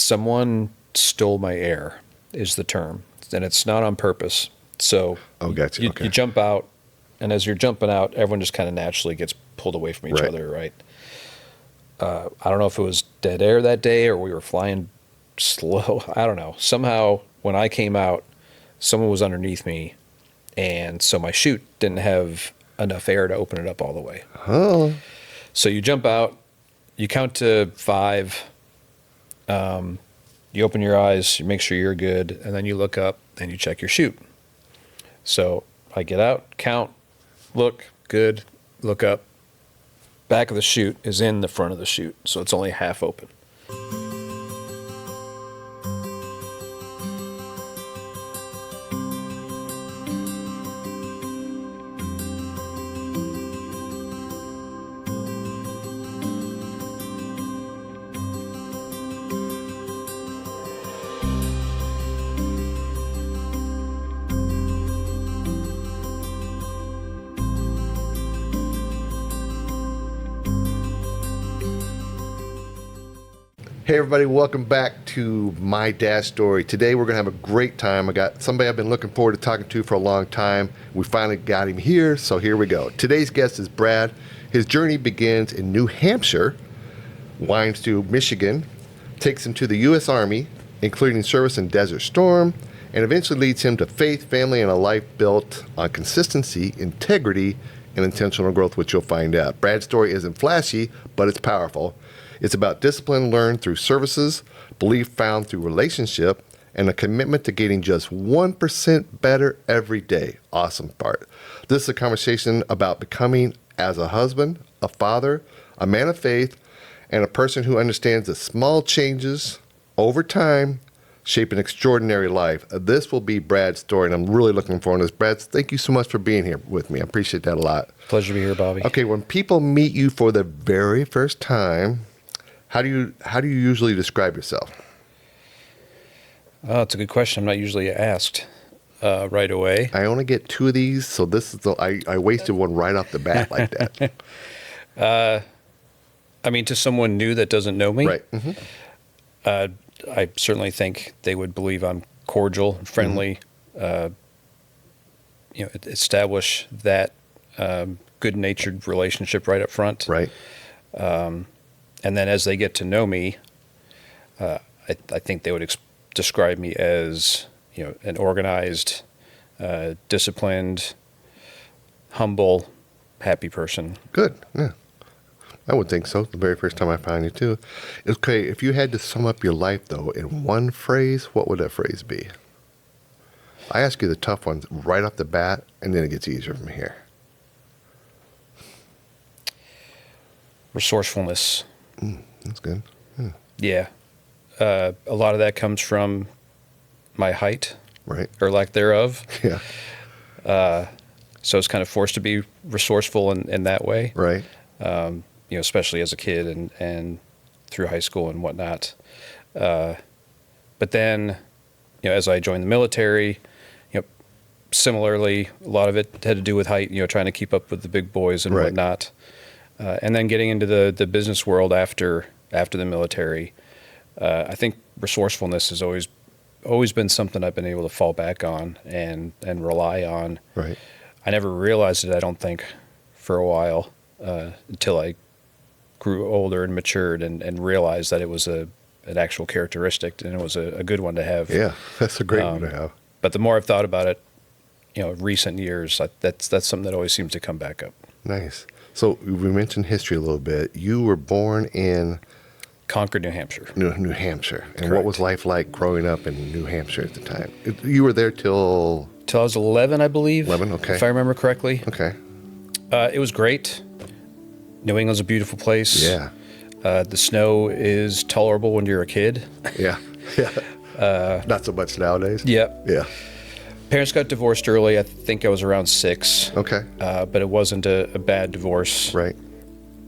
someone stole my air is the term, and it's not on purpose. So gotcha. You Okay. jump out, and as you're jumping out, everyone just kind of naturally gets pulled away from each Right. other, right? I don't know if it was dead air that day or we were flying slow. I don't know. Somehow, when I came out, someone was underneath me, and so my chute didn't have enough air to open it up all the way. Oh. So you jump out, you count to 5, you open your eyes, you make sure you're good, and then you look up and you check your chute. So I get out, count, look, good, look up. Back of the chute is in the front of the chute, so it's only half open. Hey everybody, welcome back to My Dad's Story. Today we're going to have a great time. I got somebody I've been looking forward to talking to for a long time. We finally got him here, so here we go. Today's guest is Brad. His journey begins in New Hampshire, winds to Michigan, takes him to the U.S. Army, including service in Desert Storm, and eventually leads him to faith, family, and a life built on consistency, integrity, and intentional growth, which you'll find out. Brad's story isn't flashy, but it's powerful. It's about discipline learned through services, belief found through relationship, and a commitment to getting just 1% better every day. Awesome part. This is a conversation about becoming as a husband, a father, a man of faith, and a person who understands that small changes over time shape an extraordinary life. This will be Brad's story, and I'm really looking forward to this. Brad, thank you so much for being here with me. I appreciate that a lot. Pleasure to be here, Bobby. Okay, when people meet you for the very first time, how do you usually describe yourself? Oh, it's a good question. I'm not usually asked right away. I only get 2 of these, so this is I wasted one right off the bat like that. I mean, to someone new that doesn't know me, Right. Mm-hmm. I certainly think they would believe I'm cordial, friendly, establish that good-natured relationship right up front. Right. And then as they get to know me, I think they would describe me as, an organized, disciplined, humble, happy person. Good. Yeah. I would think so. The very first time I found you too. Okay, if you had to sum up your life though in one phrase, what would that phrase be? I ask you the tough ones right off the bat, and then it gets easier from here. Resourcefulness. That's good. Yeah. A lot of that comes from my height, Right. or lack thereof. Yeah. So I was kind of forced to be resourceful in that way. Right. Especially as a kid and through high school and whatnot. But then, as I joined the military, similarly, a lot of it had to do with height, trying to keep up with the big boys and Right. whatnot. And then getting into the business world after the military, I think resourcefulness has always been something I've been able to fall back on and rely on. Right. I never realized it, I don't think, for a while, until I grew older and matured and realized that it was an actual characteristic, and it was a good one to have. Yeah, that's a great one to have. But the more I've thought about it, recent years, that's something that always seems to come back up. Nice. So we mentioned history a little bit. You were born in Concord, New Hampshire. New Hampshire. And Correct. what was life like growing up in New Hampshire at the time? You were there till Till I was 11, I believe. 11, okay. If I remember correctly. Okay. It was great. New England's a beautiful place. Yeah. The snow is tolerable when you're a kid. Yeah. Yeah. Not so much nowadays. Yep. Yeah. Parents got divorced early. I think I was around 6. Okay. But it wasn't a bad divorce. Right.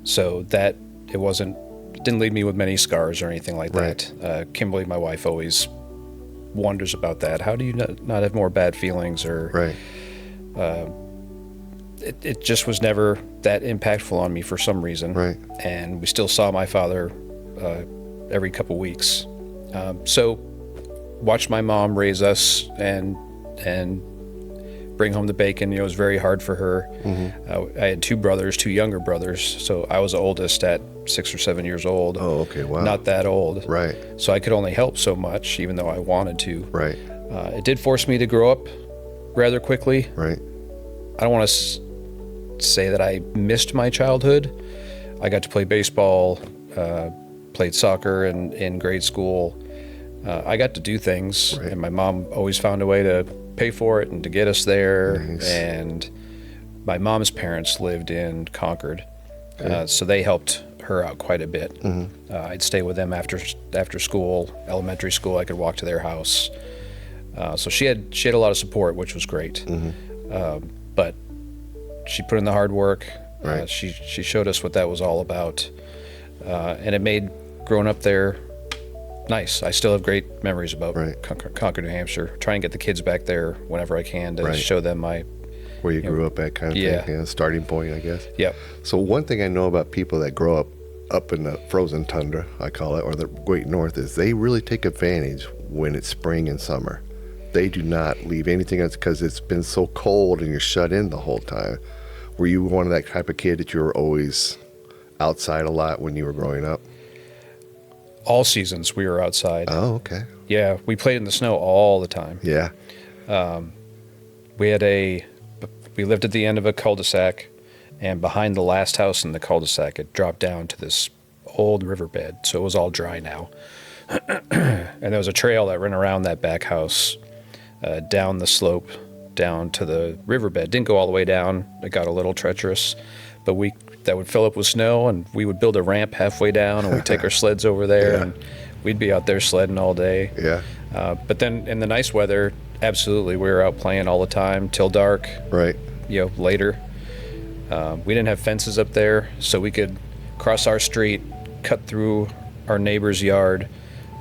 So that didn't leave me with many scars or anything like Right. that. Kimberly, my wife, always wonders about that. How do you not have more bad feelings? Or Right. It just was never that impactful on me for some reason. Right. And we still saw my father every couple weeks. So watched my mom raise us and bring home the bacon. It was very hard for her. I had two younger brothers. So I was the oldest at 6 or 7 years old. Oh, okay. Wow. Not that old. Right. So I could only help so much, even though I wanted to. Right. It did force me to grow up rather quickly. Right. I don't want to say that I missed my childhood. I got to play baseball, played soccer in grade school. I got to do things, Right. and my mom always found a way to pay for it and to get us there. Nice. And my mom's parents lived in Concord, Okay. so they helped her out quite a bit. I'd stay with them after school, elementary school. I could walk to their house. So she had a lot of support, which was great. But she put in the hard work. Right. She showed us what that was all about, and it made growing up there nice. I still have great memories about Right. Concord, New Hampshire. Try and get the kids back there whenever I can to Right. show them my. Where you grew up at, kind of Yeah. thing. Yeah. Starting point, I guess. Yep. So one thing I know about people that grow up in the frozen tundra, I call it, or the Great North, is they really take advantage when it's spring and summer. They do not leave anything else because it's been so cold and you're shut in the whole time. Were you one of that type of kid that you were always outside a lot when you were growing up? All seasons we were outside. Oh, okay. Yeah, we played in the snow all the time. Yeah. We lived at the end of a cul-de-sac, and behind the last house in the cul-de-sac, it dropped down to this old riverbed, so it was all dry now. And there was a trail that ran around that back house, down the slope, down to the riverbed. Didn't go all the way down. It got a little treacherous, but that would fill up with snow, and we would build a ramp halfway down, and we'd take our sleds over there, Yeah. and we'd be out there sledding all day. Yeah. But then in the nice weather, absolutely, we were out playing all the time till dark. Right. Later. We didn't have fences up there, so we could cross our street, cut through our neighbor's yard,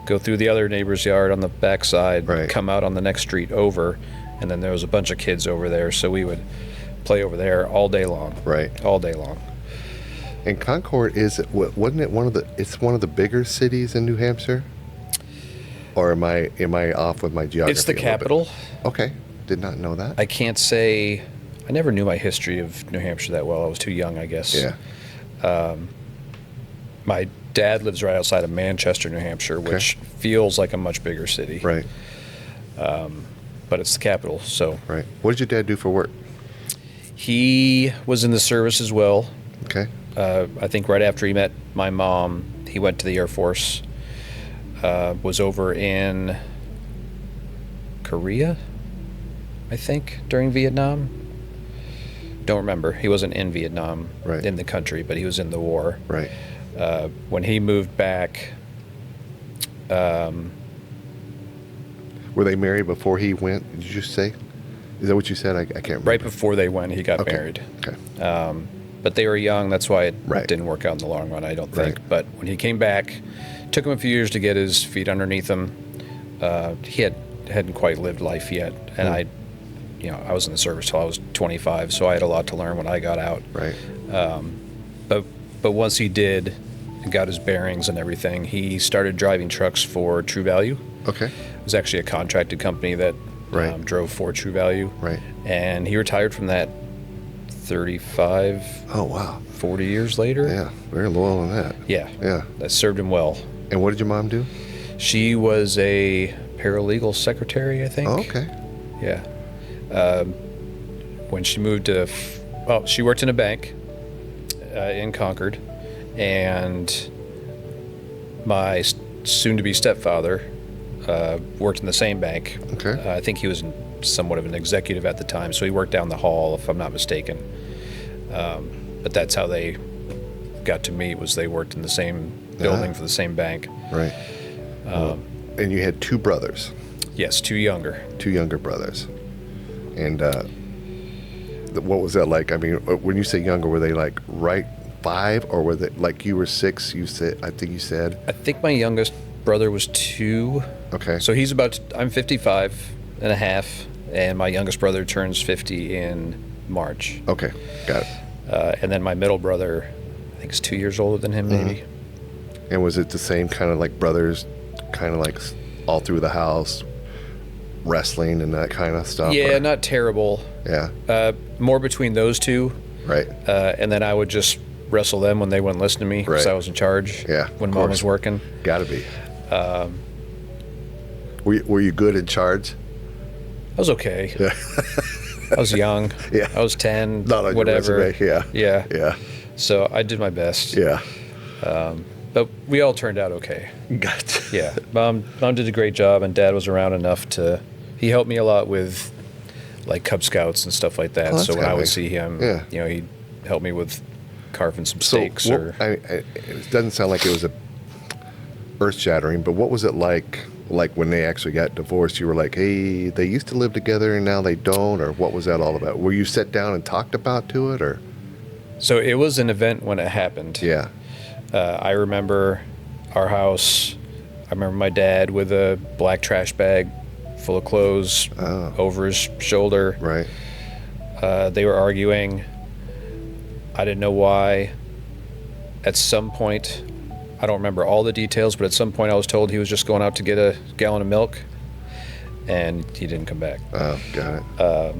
go through the other neighbor's yard on the backside, Right. come out on the next street over, and then there was a bunch of kids over there, so we would play over there all day long. Right. All day long. And Concord wasn't it it's one of the bigger cities in New Hampshire? Or am I off with my geography? It's the a little bit? capital. Okay. Did not know that. I can't say. I never knew my history of New Hampshire that well. I was too young, I guess. Yeah. My dad lives right outside of Manchester, New Hampshire, which feels like a much bigger city. Right. But it's the capital, so. Right. What did your dad do for work? He was in the service as well. Okay. I think right after he met my mom, he went to the Air Force. Was over in Korea, I think, during Vietnam. Don't remember. He wasn't in Vietnam, Right. in the country, but he was in the war. Right. When he moved back, Were they married before he went? Did you just say? Is that what you said? I can't remember. right before they went, he got Okay. married. Okay. But they were young. That's why it Right. didn't work out in the long run, I don't think. Right. But when he came back, took him a few years to get his feet underneath him. He hadn't quite lived life yet, and I was in the service till I was 25, so I had a lot to learn when I got out. Right. But once he did and got his bearings and everything, he started driving trucks for True Value. Okay. It was actually a contracted company that Right. drove for True Value. Right. And he retired from that 35, Oh wow. 40 years later. Yeah. Very loyal on that. Yeah. Yeah. That served him well. And what did your mom do? She was a paralegal secretary, I think. Oh, okay. Yeah. When she moved to, she worked in a bank in Concord, and my soon-to-be stepfather worked in the same bank. Okay. I think he was somewhat of an executive at the time, so he worked down the hall, if I'm not mistaken. But that's how they got to meet, was they worked in the same building for the same bank. Right. And you had two brothers, Yes, two younger. two younger brothers. And what was that like? I mean, when you say younger, were they like right 5, or were they like you were 6? I think you said. I think my youngest brother was 2. Okay. So I'm 55 and a half, and my youngest brother turns 50 in March. Okay. Got it. And then my middle brother, I think is 2 years older than him, maybe. And was it the same kind of like brothers kind of like all through the house, wrestling and that kind of stuff? Yeah, or? not terrible. Yeah. More between those two. Right. And then I would just wrestle them when they wouldn't listen to me because Right. I was in charge. Yeah, When of Mom course. was working. Gotta be. Were you good in charge? I was okay. I was young. Yeah. I was 10, Not on whatever. your resume. Yeah. Yeah. Yeah. So I did my best. Yeah. But we all turned out okay. Gotcha. Yeah. Mom did a great job, and Dad was around enough he helped me a lot with like Cub Scouts and stuff like that. Oh, that's So when I kinda would nice. see him, Yeah. he'd help me with carving some So steaks it doesn't sound like it was a earth-shattering, but what was it like when they actually got divorced? You were like, hey, they used to live together and now they don't, or what was that all about? Were you sat down and talked about to it, or? So it was an event when it happened. Yeah. I remember our house. I remember my dad with a black trash bag full of clothes over his shoulder. Right. They were arguing. I didn't know why. At some point, I don't remember all the details, but at some point I was told he was just going out to get a gallon of milk, and he didn't come back. Oh, got it.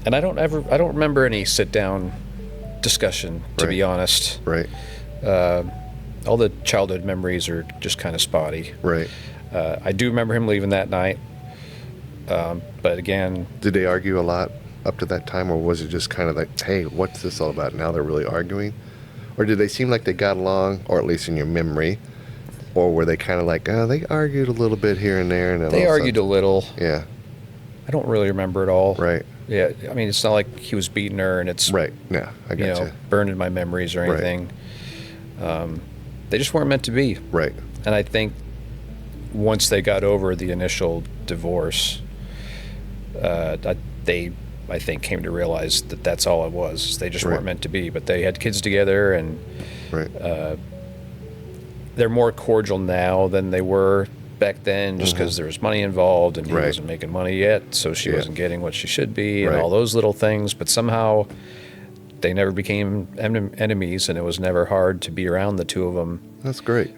And I don't remember any sit-down discussion, to be honest. Right. All the childhood memories are just kind of spotty. Right. I do remember him leaving that night, but again, Did they argue a lot up to that time, or was it just kind of like, hey, what's this all about? Now they're really arguing? Or did they seem like they got along, or at least in your memory? Or were they kind of like, oh, they argued a little bit here and there? And then they all of argued a little. Yeah. I don't really remember it all. Right. Yeah, I mean, it's not like he was beating her, and it's Right. Yeah, I got you. burned in my memories or Right. anything. They just weren't meant to be. Right. And I think once they got over the initial divorce, they, I think, came to realize that that's all it was. They just Right. weren't meant to be. But they had kids together, and Right. they're more cordial now than they were back then, just because there was money involved, and he Right. wasn't making money yet, so she Yeah. wasn't getting what she should be, and Right. all those little things. But somehow they never became enemies, and it was never hard to be around the two of them. That's great.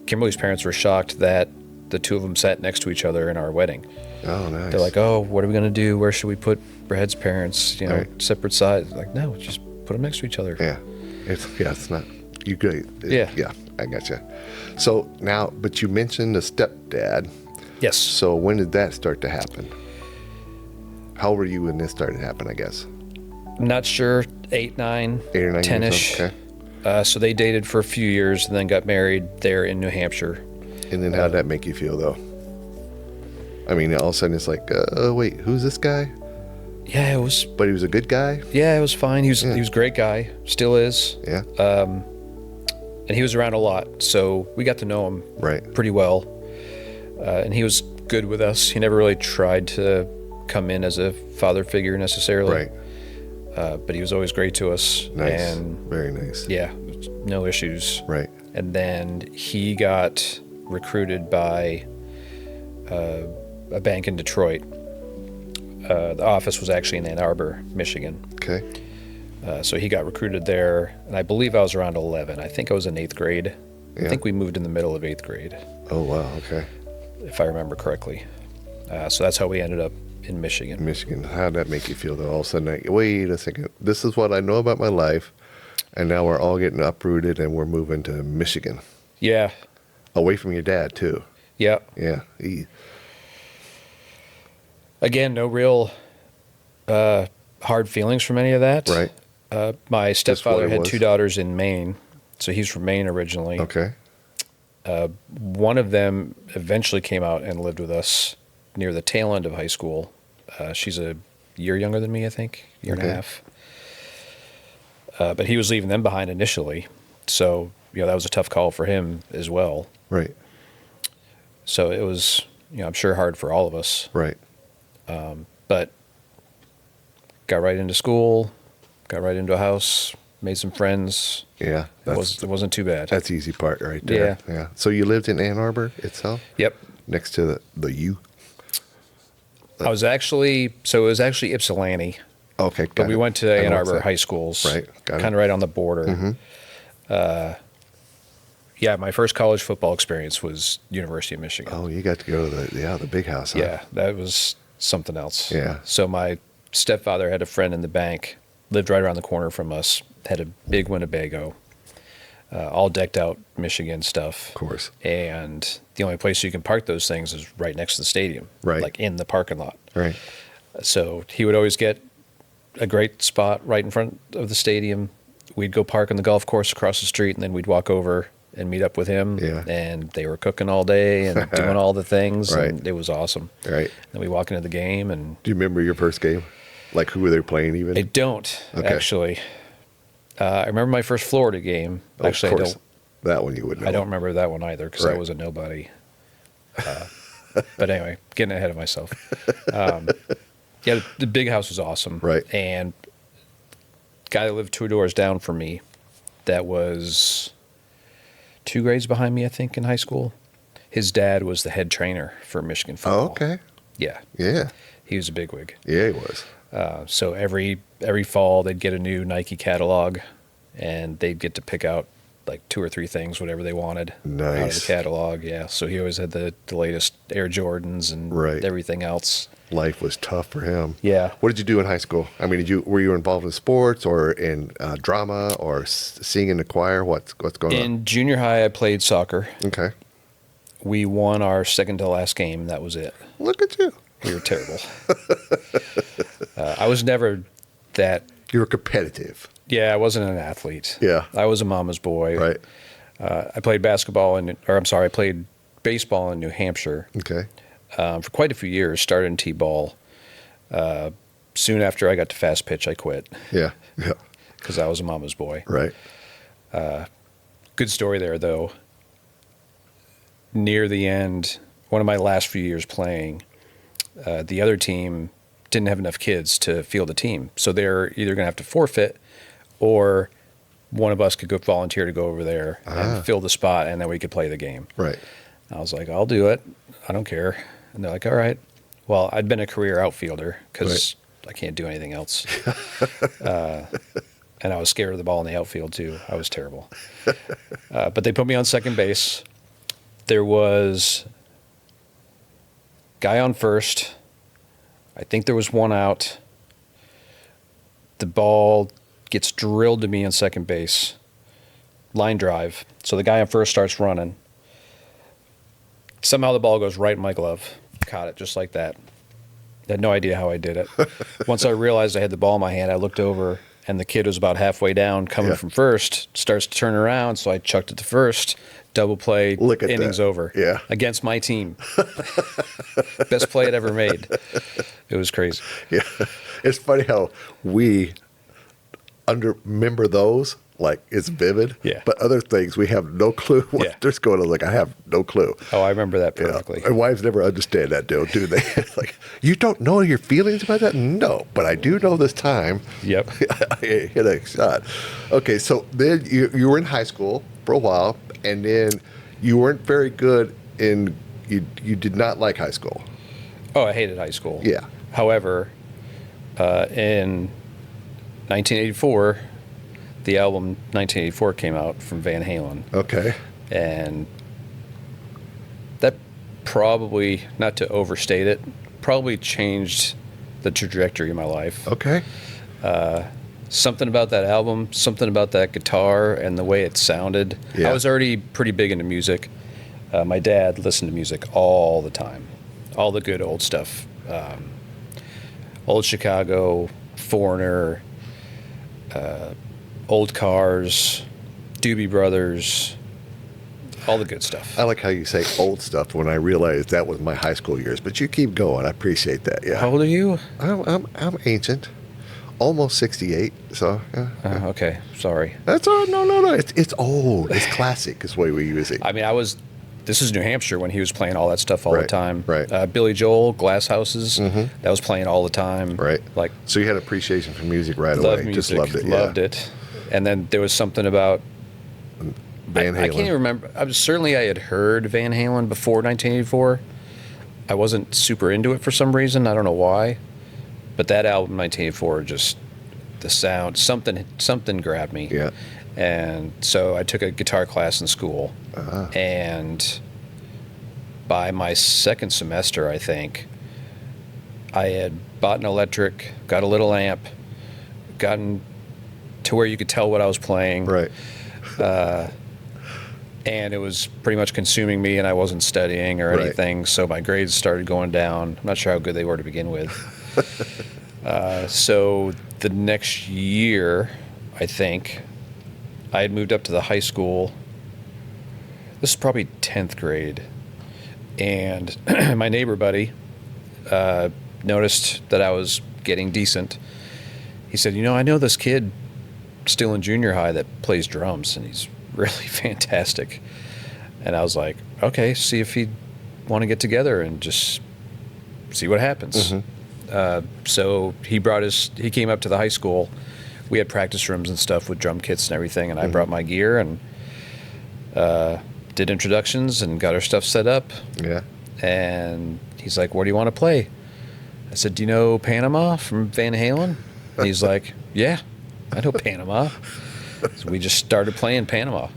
Kimberly's parents were shocked that the two of them sat next to each other in our wedding. Oh, nice. They're like, "Oh, what are we gonna do? Where should we put Brad's parents? Right. Separate sides." Like, no, just put them next to each other. Yeah. It's not, you great. Yeah. Yeah, I got you. So now, but you mentioned a stepdad. Yes. So when did that start to happen? How old were you when this started to happen, I guess? I'm not sure. 8, 9, 8 or 9 10-ish. years old? Okay. So they dated for a few years and then got married there in New Hampshire. And then how did that make you feel, though? I mean, all of a sudden it's like, wait, who's this guy? Yeah, it was. But he was a good guy? Yeah, it was fine. He was Yeah. a great guy. Still is. Yeah. And he was around a lot, so we got to know him Right. pretty well. And he was good with us. He never really tried to come in as a father figure necessarily. Right. But he was always great to us. Nice. And Very nice. yeah, no issues. Right. And then he got recruited by a bank in Detroit. The office was actually in Ann Arbor, Michigan. Okay. So he got recruited there, and I believe I was around 11. I think I was in 8th grade. Yeah. I think we moved in the middle of 8th grade, Oh, wow. Okay. if I remember correctly. So that's how we ended up in Michigan. Michigan. How'd that make you feel, though? All of a sudden, like, wait a second. This is what I know about my life, and now we're all getting uprooted, and we're moving to Michigan. Yeah, Away from your dad, too. yeah. Yeah. Again, no real hard feelings from any of that. Right. My what stepfather it had was. 2 daughters in Maine, so he's from Maine originally. Okay. One of them eventually came out and lived with us near the tail end of high school. She's a year younger than me, I think, year and a Okay. half. But he was leaving them behind initially, so that was a tough call for him as well. Right. So it was, I'm sure hard for all of us. Right. But got right into school, got right into a house, made some friends. Yeah. It wasn't too bad. That's the easy part right there. Yeah. So you lived in Ann Arbor itself? Yep. Next to the U? It was actually Ypsilanti. Okay. But got we it. went to I know Ann what's Arbor that. high schools. Right, got it. Kind of right on the border. Yeah, my first college football experience was University of Michigan. Oh, you got to go to the big house, huh? Yeah, that was something else. Yeah. So my stepfather had a friend in the bank, lived right around the corner from us, had a big Winnebago, all decked out Michigan stuff. Of course. And the only place you can park those things is right next to the stadium, Right. like in the parking lot. Right. So he would always get a great spot right in front of the stadium. We'd go park on the golf course across the street, and then we'd walk over and meet up with him. Yeah. And they were cooking all day and doing all the things, Right. and it was awesome. Right. Then we walk into the game, and Do you remember your first game? Like who were they playing even? I don't Okay. actually. I remember my first Florida game. Oh, Actually, of course. That one you would know. I don't remember that one either because Right. I was a nobody. But anyway, getting ahead of myself. Yeah, the big house was awesome. Right. And guy that lived 2 doors down from me, that was 2 grades behind me, I think, in high school. His dad was the head trainer for Michigan football. Oh, okay. Yeah, Yeah. he was a bigwig. Yeah, he was. So every fall they'd get a new Nike catalog, and they'd get to pick out like 2 or 3 things, whatever they wanted out of Nice. the catalog. Yeah, so he always had the latest Air Jordans and Right. everything else. Life was tough for him. Yeah. What did you do in high school? I mean, were you involved in sports or in drama or singing in the choir? What's going on? In junior high, I played soccer. Okay. We won our second to last game. That was it. Look at you. We were terrible. I was never that. You were competitive. Yeah, I wasn't an athlete. Yeah. I was a mama's boy. Right. I played I played baseball in New Hampshire Okay. for quite a few years. Started in T-ball. Soon after I got to fast pitch, I quit Yeah. Yeah. because I was a mama's boy. Right. Good story there, though. Near the end, one of my last few years playing, the other team didn't have enough kids to field a team. So they're either going to have to forfeit or one of us could go volunteer to go over there and fill the spot, and then we could play the game. Right. I was like, I'll do it. I don't care. And they're like, all right. Well, I'd been a career outfielder because I can't do anything else. And I was scared of the ball in the outfield, too. I was terrible. But they put me on second base. There was guy on first. I think there was one out. The ball gets drilled to me on second base. Line drive. So the guy on first starts running. Somehow the ball goes right in my glove. Caught it just like that. Had no idea how I did it. Once I realized I had the ball in my hand, I looked over, and the kid was about halfway down coming from first, starts to turn around, so I chucked it to first. Double play, Look at innings that. over. Yeah. Against my team. Best play I'd ever made. It was crazy. Yeah. It's funny how we remember those, like it's vivid. Yeah. But other things, we have no clue what Yeah. there's going on. Like, I have no clue. Oh, I remember that Yeah. perfectly. And wives never understand that, do they? Like, you don't know your feelings about that? No, but I do know this time. Yep. I hit a shot. Okay, so then you were in high school for a while, and then you weren't very good you did not like high school. Oh, I hated high school. Yeah. However, in 1984, the album 1984 came out from Van Halen. Okay. And that probably, not to overstate it, probably changed the trajectory of my life. Okay. Something about that album, something about that guitar and the way it sounded. Yeah. I was already pretty big into music. My dad listened to music all the time, all the good old stuff. Old Chicago, Foreigner, Old Cars, Doobie Brothers, all the good stuff. I like how you say old stuff when I realized that was my high school years, but you keep going. I appreciate that. Yeah. How old are you? I'm ancient. Almost 68, so yeah. Okay, sorry. That's all. No. It's old. It's classic. Is the way we use it. I mean, this is New Hampshire when he was playing all that stuff all the Right, time. right. Billy Joel, Glass Houses, that was playing all the time. Right. Like, So you had appreciation for music right loved away. music, Just loved it. loved it. And then there was something about, Van Halen. I can't even remember. Certainly I had heard Van Halen before 1984. I wasn't super into it for some reason. I don't know why. But that album, 1984, just the sound, something grabbed me. Yeah. And so I took a guitar class in school. And by my second semester, I think, I had bought an electric, got a little amp, gotten to where you could tell what I was playing. Right. And it was pretty much consuming me, and I wasn't studying or anything, so my grades started going down. I'm not sure how good they were to begin with. So the next year, I think, I had moved up to the high school. This is probably 10th grade. And my neighbor buddy noticed that I was getting decent. He said, I know this kid still in junior high that plays drums, and he's really fantastic. And I was like, okay, see if he'd want to get together and just see what happens. So he came up to the high school. We had practice rooms and stuff with drum kits and everything, and I brought my gear and did introductions and got our stuff set up. Yeah. And he's like, what do you want to play? I said, do you know Panama from Van Halen? And he's like, yeah, I know Panama. So we just started playing Panama.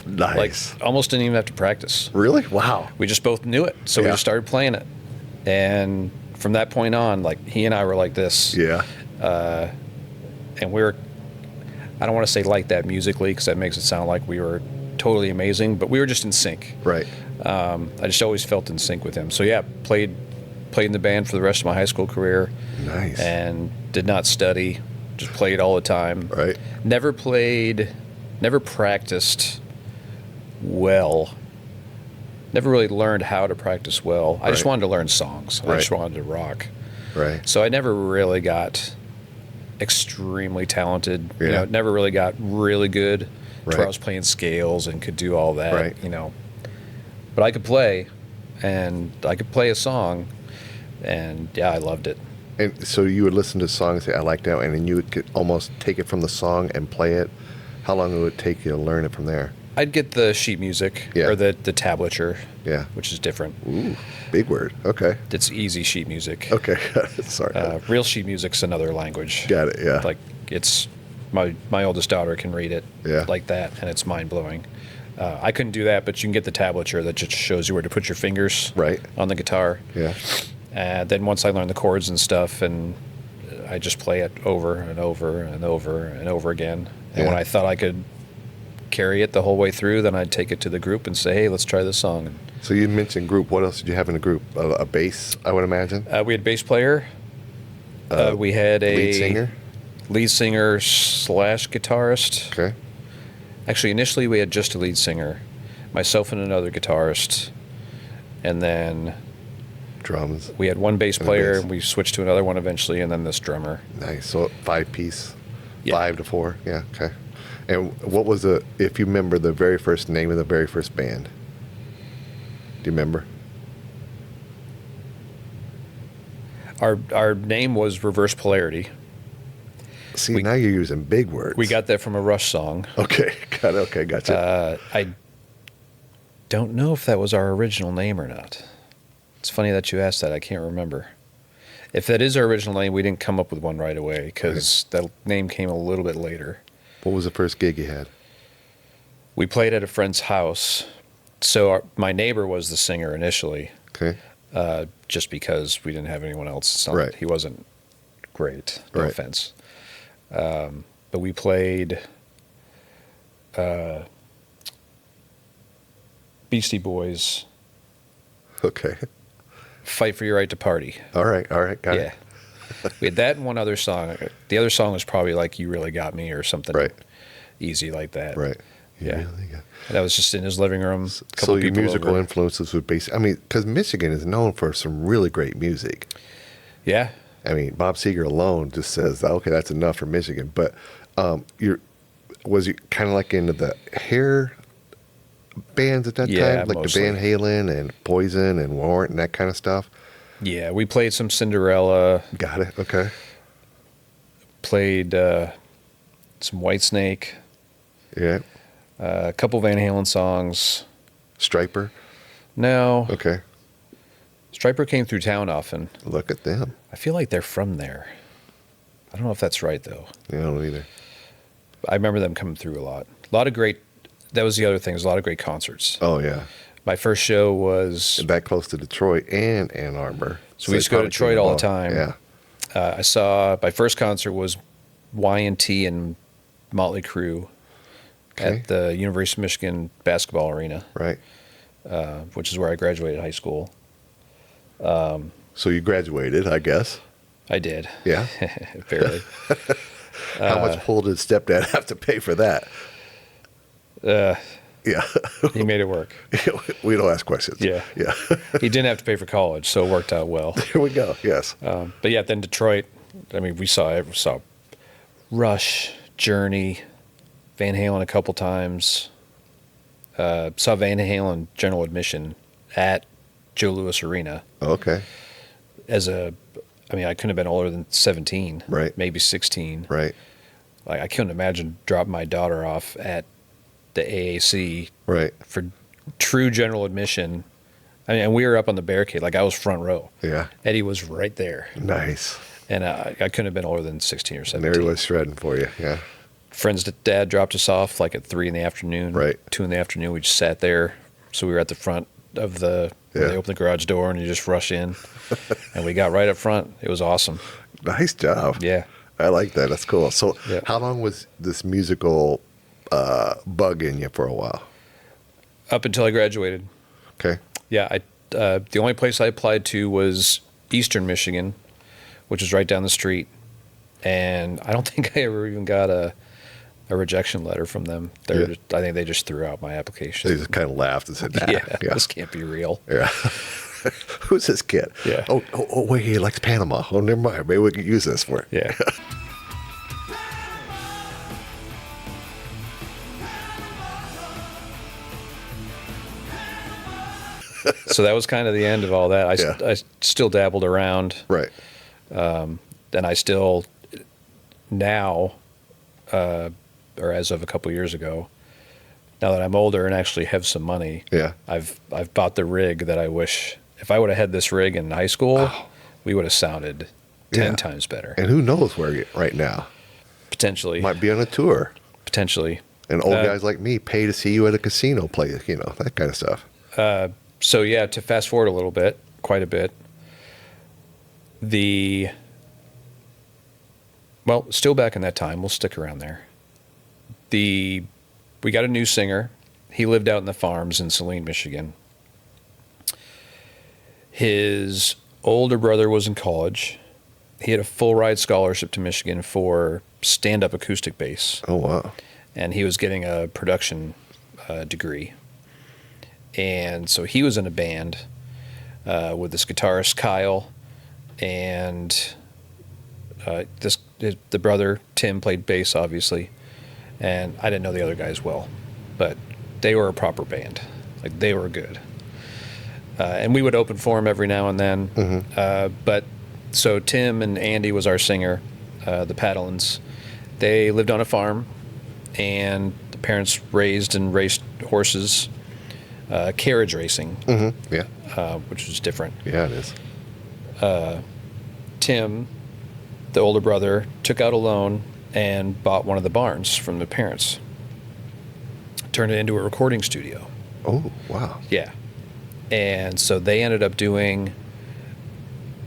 Nice. Like, almost didn't even have to practice. Really? Wow. We just both knew it, so we just started playing it. And from that point on, like, he and I were like this. Yeah. And we were, I don't want to say like that musically, because that makes it sound like we were totally amazing, but we were just in sync. Right. I just always felt in sync with him. So yeah, played in the band for the rest of my high school career. Nice. And did not study, just played all the time. Right. Never practiced well. Never really learned how to practice well. I just wanted to learn songs. I just wanted to rock. Right. So I never really got extremely talented. Yeah. Never really got really good to where I was playing scales and could do all that. Right. But I could play, and I could play a song, and yeah, I loved it. And so you would listen to songs, say, I like that, and then you would almost take it from the song and play it. How long would it take you to learn it from there? I'd get the sheet music, or the tablature, which is different. Ooh, big word. Okay. It's easy sheet music. Okay. Sorry. Real sheet music's another language. Got it, yeah. Like, it's, my oldest daughter can read it like that, and it's mind-blowing. I couldn't do that, but you can get the tablature that just shows you where to put your fingers on the guitar. Yeah. Then once I learned the chords and stuff, and I just play it over and over and over and over again. And when I thought I could carry it the whole way through, then I'd take it to the group and say, hey, let's try this song. So you mentioned group. What else did you have in the group? A bass, I would imagine? We had bass player. We had a lead singer / guitarist. Okay. Actually, initially we had just a lead singer, myself and another guitarist, and then drums. We had one bass player, and we switched to another one eventually, and then this drummer. Nice. So 5-piece, 5 to 4. Yeah. Okay. And what was if you remember the very first name of the very first band? Do you remember? Our name was Reverse Polarity. See, now you're using big words. We got that from a Rush song. Okay, got it. Okay, gotcha. I don't know if that was our original name or not. It's funny that you asked that. I can't remember. If that is our original name, we didn't come up with one right away, because that name came a little bit later. What was the first gig you had? We played at a friend's house. So my neighbor was the singer initially. Okay. Just because we didn't have anyone else. He wasn't great. No offense. But we played Beastie Boys. Okay. Fight for Your Right to Party. All right, got it. We had that and one other song. The other song was probably like You Really Got Me or something easy like that. Right. Really that was just in his living room. So your musical influences would be, because Michigan is known for some really great music. Yeah. I mean, Bob Seger alone just says, okay, that's enough for Michigan. But was you kind of like into the hair bands at that time? Like mostly. the band Halen and Poison and Warrant and that kind of stuff? Yeah, we played some Cinderella. Got it, okay. Played some Whitesnake. Yeah. A couple Van Halen songs. Striper? No. Okay. Striper came through town often. Look at them. I feel like they're from there. I don't know if that's right, though. Yeah, I don't either. I remember them coming through a lot. A lot of great, that was the other thing, was a lot of great concerts. Oh, yeah. My first show was... That close to Detroit and Ann Arbor. So we used to go to Detroit all the time. Yeah. I saw, my first concert was Y&T and Motley Crue at the University of Michigan basketball arena. Right. Which is where I graduated high school. So you graduated, I guess. I did. Yeah. Barely. How much pull did stepdad have to pay for that? Yeah. He made it work. We don't ask questions. Yeah. Yeah. He didn't have to pay for college, so it worked out well. Here we go. Yes. But yeah, then Detroit, I mean, we saw Rush, Journey, Van Halen a couple times. Saw Van Halen general admission at Joe Louis Arena. Okay. I mean, I couldn't have been older than 17. Right. Maybe 16. Right. Like, I couldn't imagine dropping my daughter off at the AAC Right. for true general admission. I mean, and we were up on the barricade. Like, I was front row. Yeah. Eddie was right there. Nice. And I couldn't have been older than 16 or 17. And there he was shredding for you. Yeah. Friends' dad dropped us off like at 3 in the afternoon. Right. 2 in the afternoon. We just sat there. So we were at the front of where they opened the garage door and you just rush in. And we got right up front. It was awesome. Nice job. Yeah. I like that. That's cool. So Yeah. how long was this musical bug in you for a while? Up until I graduated. Okay. Yeah. The only place I applied to was Eastern Michigan, which is right down the street. And I don't think I ever even got a rejection letter from them. I think they just threw out my application. They just kind of laughed and said, nah. Yeah, this can't be real. Yeah. Who's this kid? Yeah. Oh, wait, he likes Panama. Oh, never mind. Maybe we could use this for it. Yeah. So that was kind of the end of all that. I still dabbled around. Right. And I still now, or as of a couple years ago, now that I'm older and actually have some money, Yeah. I've bought the rig that I wish, if I would have had this rig in high school, we would have sounded 10 times better. And who knows where you're right now? Potentially. Might be on a tour. Potentially. And old guys like me pay to see you at a casino play, that kind of stuff. So yeah, to fast forward a little bit, quite a bit, still back in that time, we'll stick around there. We got a new singer. He lived out in the farms in Saline, Michigan. His older brother was in college. He had a full ride scholarship to Michigan for stand-up acoustic bass. Oh, wow. And he was getting a production degree. And so he was in a band with this guitarist, Kyle, and the brother, Tim, played bass, obviously. And I didn't know the other guys well, but they were a proper band. Like, they were good. And we would open for him every now and then. Mm-hmm. So Tim and Andy was our singer, the Paddlins. They lived on a farm, and the parents raised and raced horses, carriage racing, Mm-hmm. Yeah. which was different. Yeah, it is. Tim, the older brother, took out a loan and bought one of the barns from the parents. Turned it into a recording studio. Oh, wow. Yeah. And so they ended up doing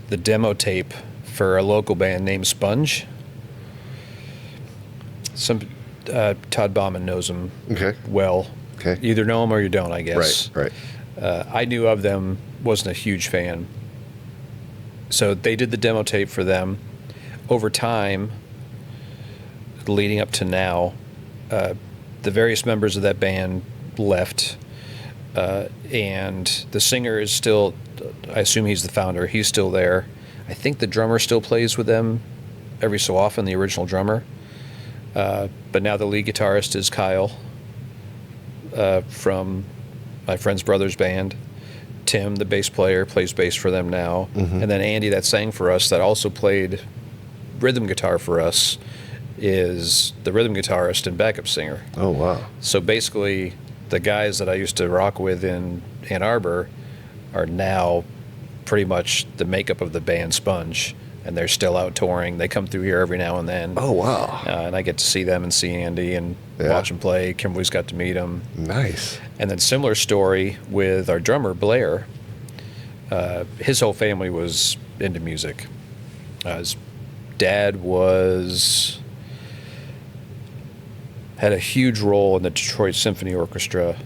the demo tape for a local band named Sponge. Todd Bauman knows them well. Okay. You either know them or you don't, I guess. Right. I knew of them, wasn't a huge fan. So they did the demo tape for them. Over time, leading up to now, the various members of that band left, and the singer is still, I assume he's the founder, he's still there. I think the drummer still plays with them every so often, the original drummer. But now the lead guitarist is Kyle from my friend's brother's band. Tim, the bass player, plays bass for them now. Mm-hmm. And then Andy, that sang for us, that also played rhythm guitar for us, is the rhythm guitarist and backup singer. Oh, wow. So basically, the guys that I used to rock with in Ann Arbor are now pretty much the makeup of the band Sponge, and they're still out touring. They come through here every now and then. Oh, wow. And I get to see them and see Andy and watch them play. Kimberly's got to meet them. Nice. And then similar story with our drummer, Blair. His whole family was into music. His dad had a huge role in the Detroit Symphony Orchestra.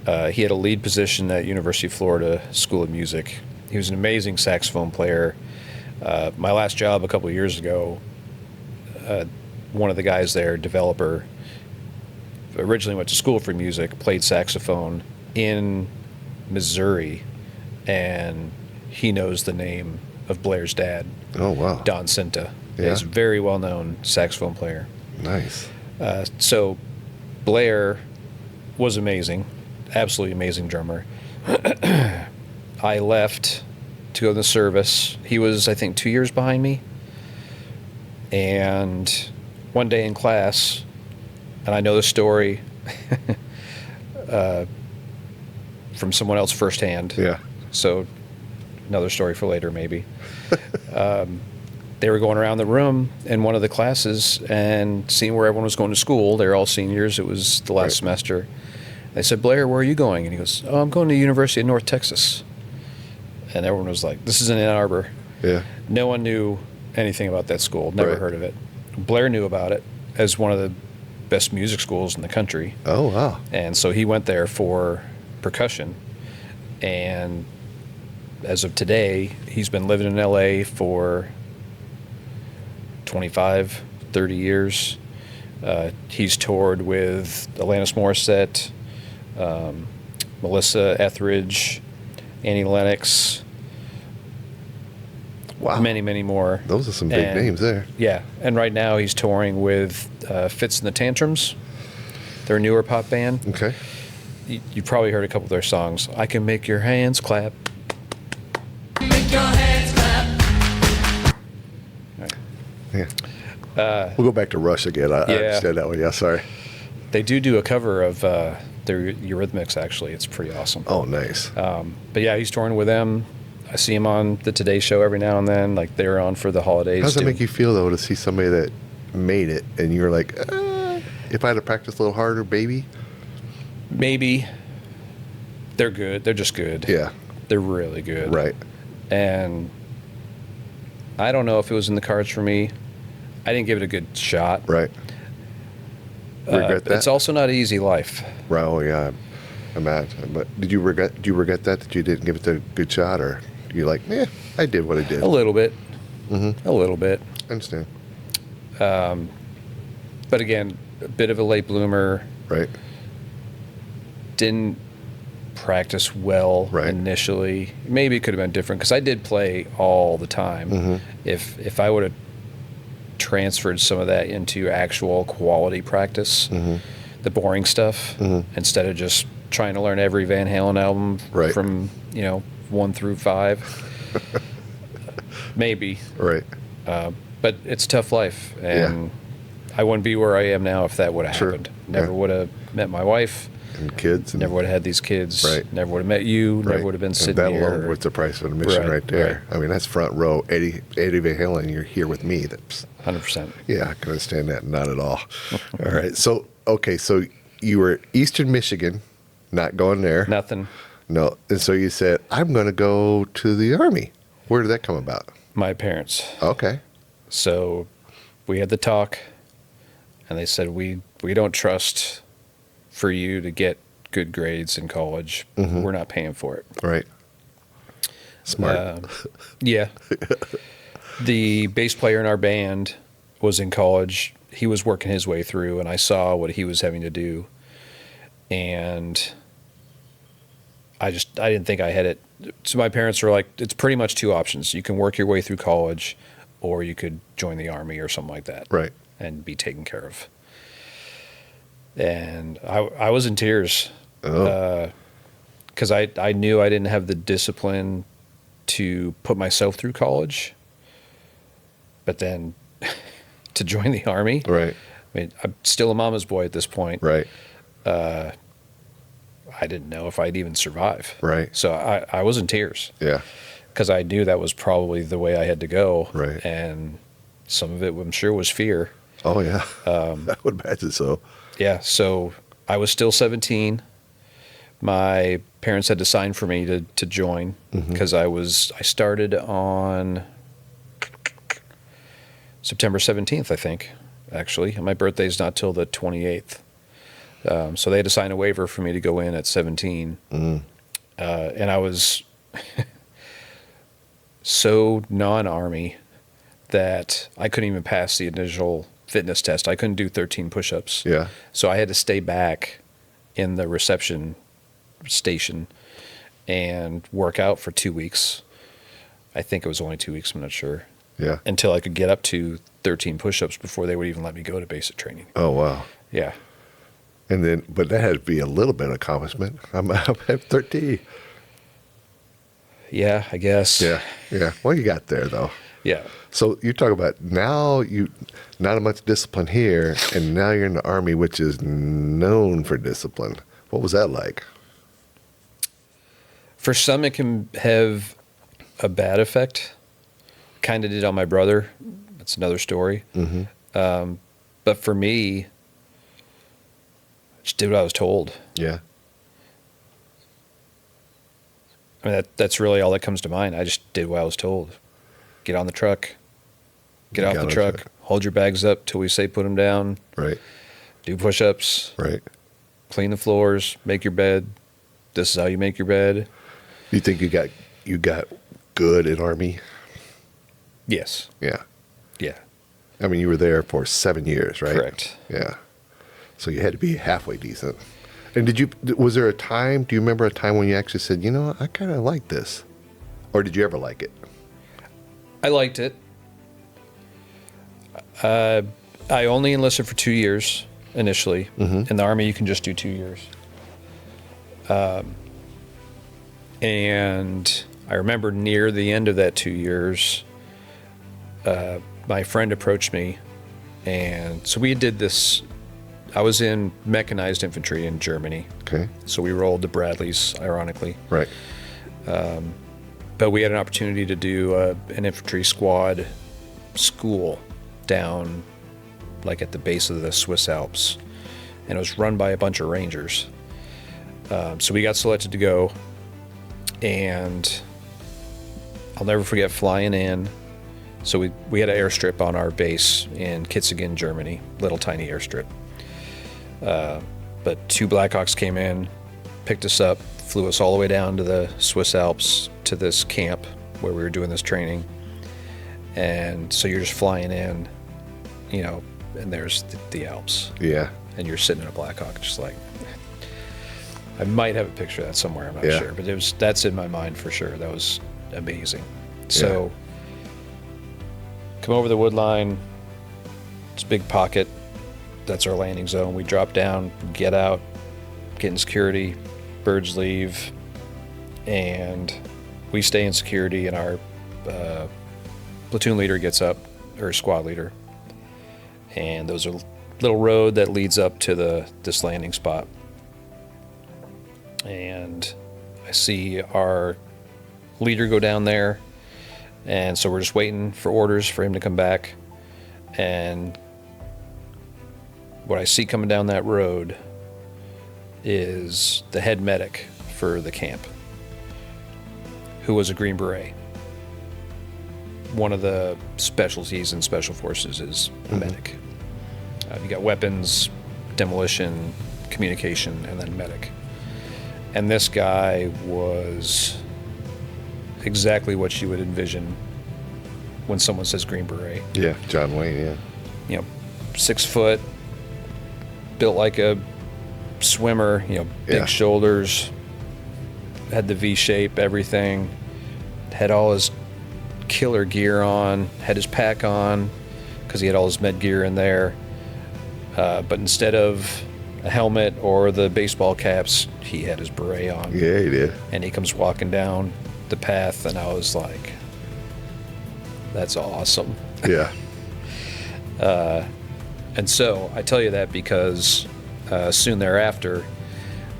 He had a lead position at University of Florida School of Music. He was an amazing saxophone player. My last job a couple of years ago, one of the guys there, developer, originally went to school for music, played saxophone in Missouri, and he knows the name of Blair's dad. Oh, wow. Don Cinta. Yeah. He's a very well-known saxophone player. Nice. So Blair was amazing, absolutely amazing drummer. I left to go to the service. He was, I think, 2 years behind me. And one day in class, and I know the story from someone else firsthand. Yeah. So another story for later, maybe. They were going around the room in one of the classes and seeing where everyone was going to school. They're all seniors. It was the last semester. They said, Blair, where are you going? And he goes, oh, I'm going to the University of North Texas. And everyone was like, this is in Ann Arbor. Yeah. No one knew anything about that school. Never heard of it. Blair knew about it as one of the best music schools in the country. Oh, wow. And so he went there for percussion. And as of today, he's been living in L.A. for 25, 30 years. He's toured with Alanis Morissette, Melissa Etheridge, Annie Lennox. Wow. Many, many more. Those are some big names there. Yeah. And right now he's touring with Fitz and the Tantrums. They're a newer pop band. Okay. You've probably heard a couple of their songs. I Can Make Your Hands Clap. Make your hands clap. Yeah. We'll go back to Rush again. I understand that one. Yeah, sorry. They do a cover of their Eurythmics, actually. It's pretty awesome. Oh, nice. But yeah, he's touring with them. I see him on the Today Show every now and then. Like, they're on for the holidays. How does it too. make you feel, though, to see somebody that made it and you're like, if I had to practice a little harder, baby? Maybe. They're good. They're just good. Yeah. They're really good. Right. And I don't know if it was in the cards for me. I didn't give it a good shot. Right. Regret that? It's also not an easy life. Right. Oh, yeah. I'm at. But do you regret that you didn't give it a good shot, or you're like, I did what I did? A little bit. Mm-hmm. A little bit. I understand. But again, a bit of a late bloomer. Right. Didn't practice well initially. Maybe it could have been different because I did play all the time. Mm-hmm. If I would have transferred some of that into actual quality practice, the boring stuff, instead of just trying to learn every Van Halen album from 1 through 5, maybe. Right. But it's a tough life, and I wouldn't be where I am now if that would have happened. Never would have met my wife. And kids. Never would have had these kids. Right. Never would have met you. Never would have been sitting and that here. alone was the price of admission right there. Right. I mean, that's front row. Eddie Van Halen, you're here with me. That's 100%. Yeah, I can understand that. Not at all. All right. So, okay. So you were Eastern Michigan, not going there. Nothing. No. And so you said, I'm going to go to the Army. Where did that come about? My parents. Okay. So we had the talk, and they said, we don't trust for you to get good grades in college. We're not paying for it. Right. Smart. Yeah. The bass player in our band was in college. He was working his way through, and I saw what he was having to do. And I didn't think I had it. So my parents were like, it's pretty much two options. You can work your way through college, or you could join the Army or something like that. Right. And be taken care of. And I was in tears. Because I knew I didn't have the discipline to put myself through college. But then to join the Army. Right. I mean, I'm still a mama's boy at this point. Right. I didn't know if I'd even survive. Right. So I was in tears. Yeah. because I knew that was probably the way I had to go. Right. And some of it, I'm sure, was fear. Oh, yeah. I would imagine so. Yeah. So I was still 17. My parents had to sign for me to join because I started on September 17th, I think, actually. And my birthday's not till the 28th. So they had to sign a waiver for me to go in at 17. And I was so non-Army that I couldn't even pass the initial fitness test. I couldn't do 13 push-ups. Yeah. So I had to stay back in the reception station and work out for 2 weeks. I think it was only 2 weeks, I'm not sure. Yeah. Until I could get up to 13 push-ups before they would even let me go to basic training. Oh, wow. Yeah. And then, but that had to be a little bit of accomplishment. I'm at 13. Yeah, I guess. Yeah. Yeah. Well, you got there, though. Yeah. So you talk about now not much discipline here, and now you're in the Army, which is known for discipline. What was that like? For some, it can have a bad effect. Kind of did on my brother. That's another story. But for me, I just did what I was told. Yeah. I mean, that's really all that comes to mind. I just did what I was told. Get on the truck. Get off the truck. Hold your bags up till we say put them down. Right. Do push-ups. Right. Clean the floors. Make your bed. This is how you make your bed. You think you got good at Army? Yes. Yeah. Yeah. I mean, you were there for 7 years, right? Correct. Yeah. So you had to be halfway decent. And was there a time, do you remember a time when you actually said, you know, I kind of like this? Or did you ever like it? I liked it. I only enlisted for 2 years initially. In the Army, you can just do 2 years. And I remember near the end of that 2 years, my friend approached me. And so we did this. I was in mechanized infantry in Germany. Okay. So we rolled the Bradleys, ironically. Right. But we had an opportunity to do an infantry squad school down like at the base of the Swiss Alps. And it was run by a bunch of Rangers. So we got selected to go. And I'll never forget flying in. So we had an airstrip on our base in Kitzingen, Germany. Little tiny airstrip. But 2 Blackhawks came in, picked us up, flew us all the way down to the Swiss Alps to this camp where we were doing this training. And so you're just flying in, you know, and there's the Alps. Yeah. And you're sitting in a Blackhawk, just like, I might have a picture of that somewhere, I'm not sure, but that's in my mind for sure. That was amazing. So come over the wood line, it's a big pocket. That's our landing zone. We drop down, get out, get in security, birds leave, and we stay in security, and our platoon leader gets up, or squad leader, and there's a little road that leads up to this landing spot. And I see our leader go down there, and so we're just waiting for orders for him to come back. And what I see coming down that road is the head medic for the camp, who was a Green Beret. One of the specialties in Special Forces is a medic. You got weapons, demolition, communication, and then medic. And this guy was exactly what you would envision when someone says Green Beret. Yeah, John Wayne, yeah. You know, 6 foot, built like a swimmer, you know, big shoulders, had the V shape, everything, had all his killer gear on, had his pack on, because he had all his med gear in there. But instead of a helmet or the baseball caps, he had his beret on. Yeah, he did. And he comes walking down the path, and I was like, that's awesome. Yeah. And so I tell you that because soon thereafter,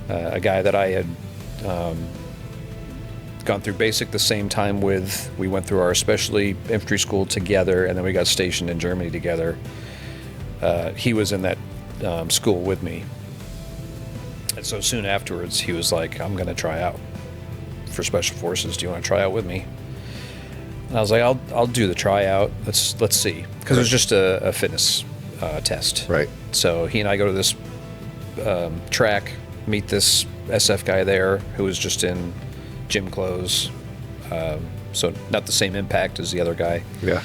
a guy that I had gone through basic the same time we went through our specialty infantry school together, and then we got stationed in Germany together. He was in that school with me. And so soon afterwards, he was like, I'm going to try out for Special Forces. Do you want to try out with me? And I was like, I'll do the tryout. Let's see. Because it was just a fitness test. Right. So he and I go to this track, meet this SF guy there who was just in gym clothes. So not the same impact as the other guy. Yeah.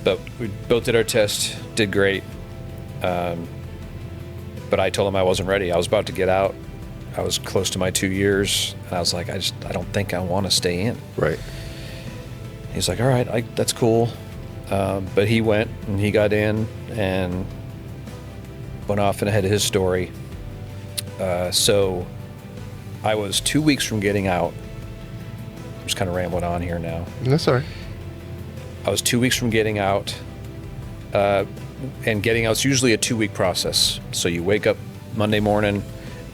But we both did our test, did great. But I told him I wasn't ready. I was about to get out. I was close to my 2 years. And I was like, I don't think I want to stay in. Right. He's like, all right, that's cool. But he went and he got in and went off and ahead of his story. So I was 2 weeks from getting out. I'm just kind of rambling on here now. That's all right. I was 2 weeks from getting out. And getting out's usually a 2-week process. So you wake up Monday morning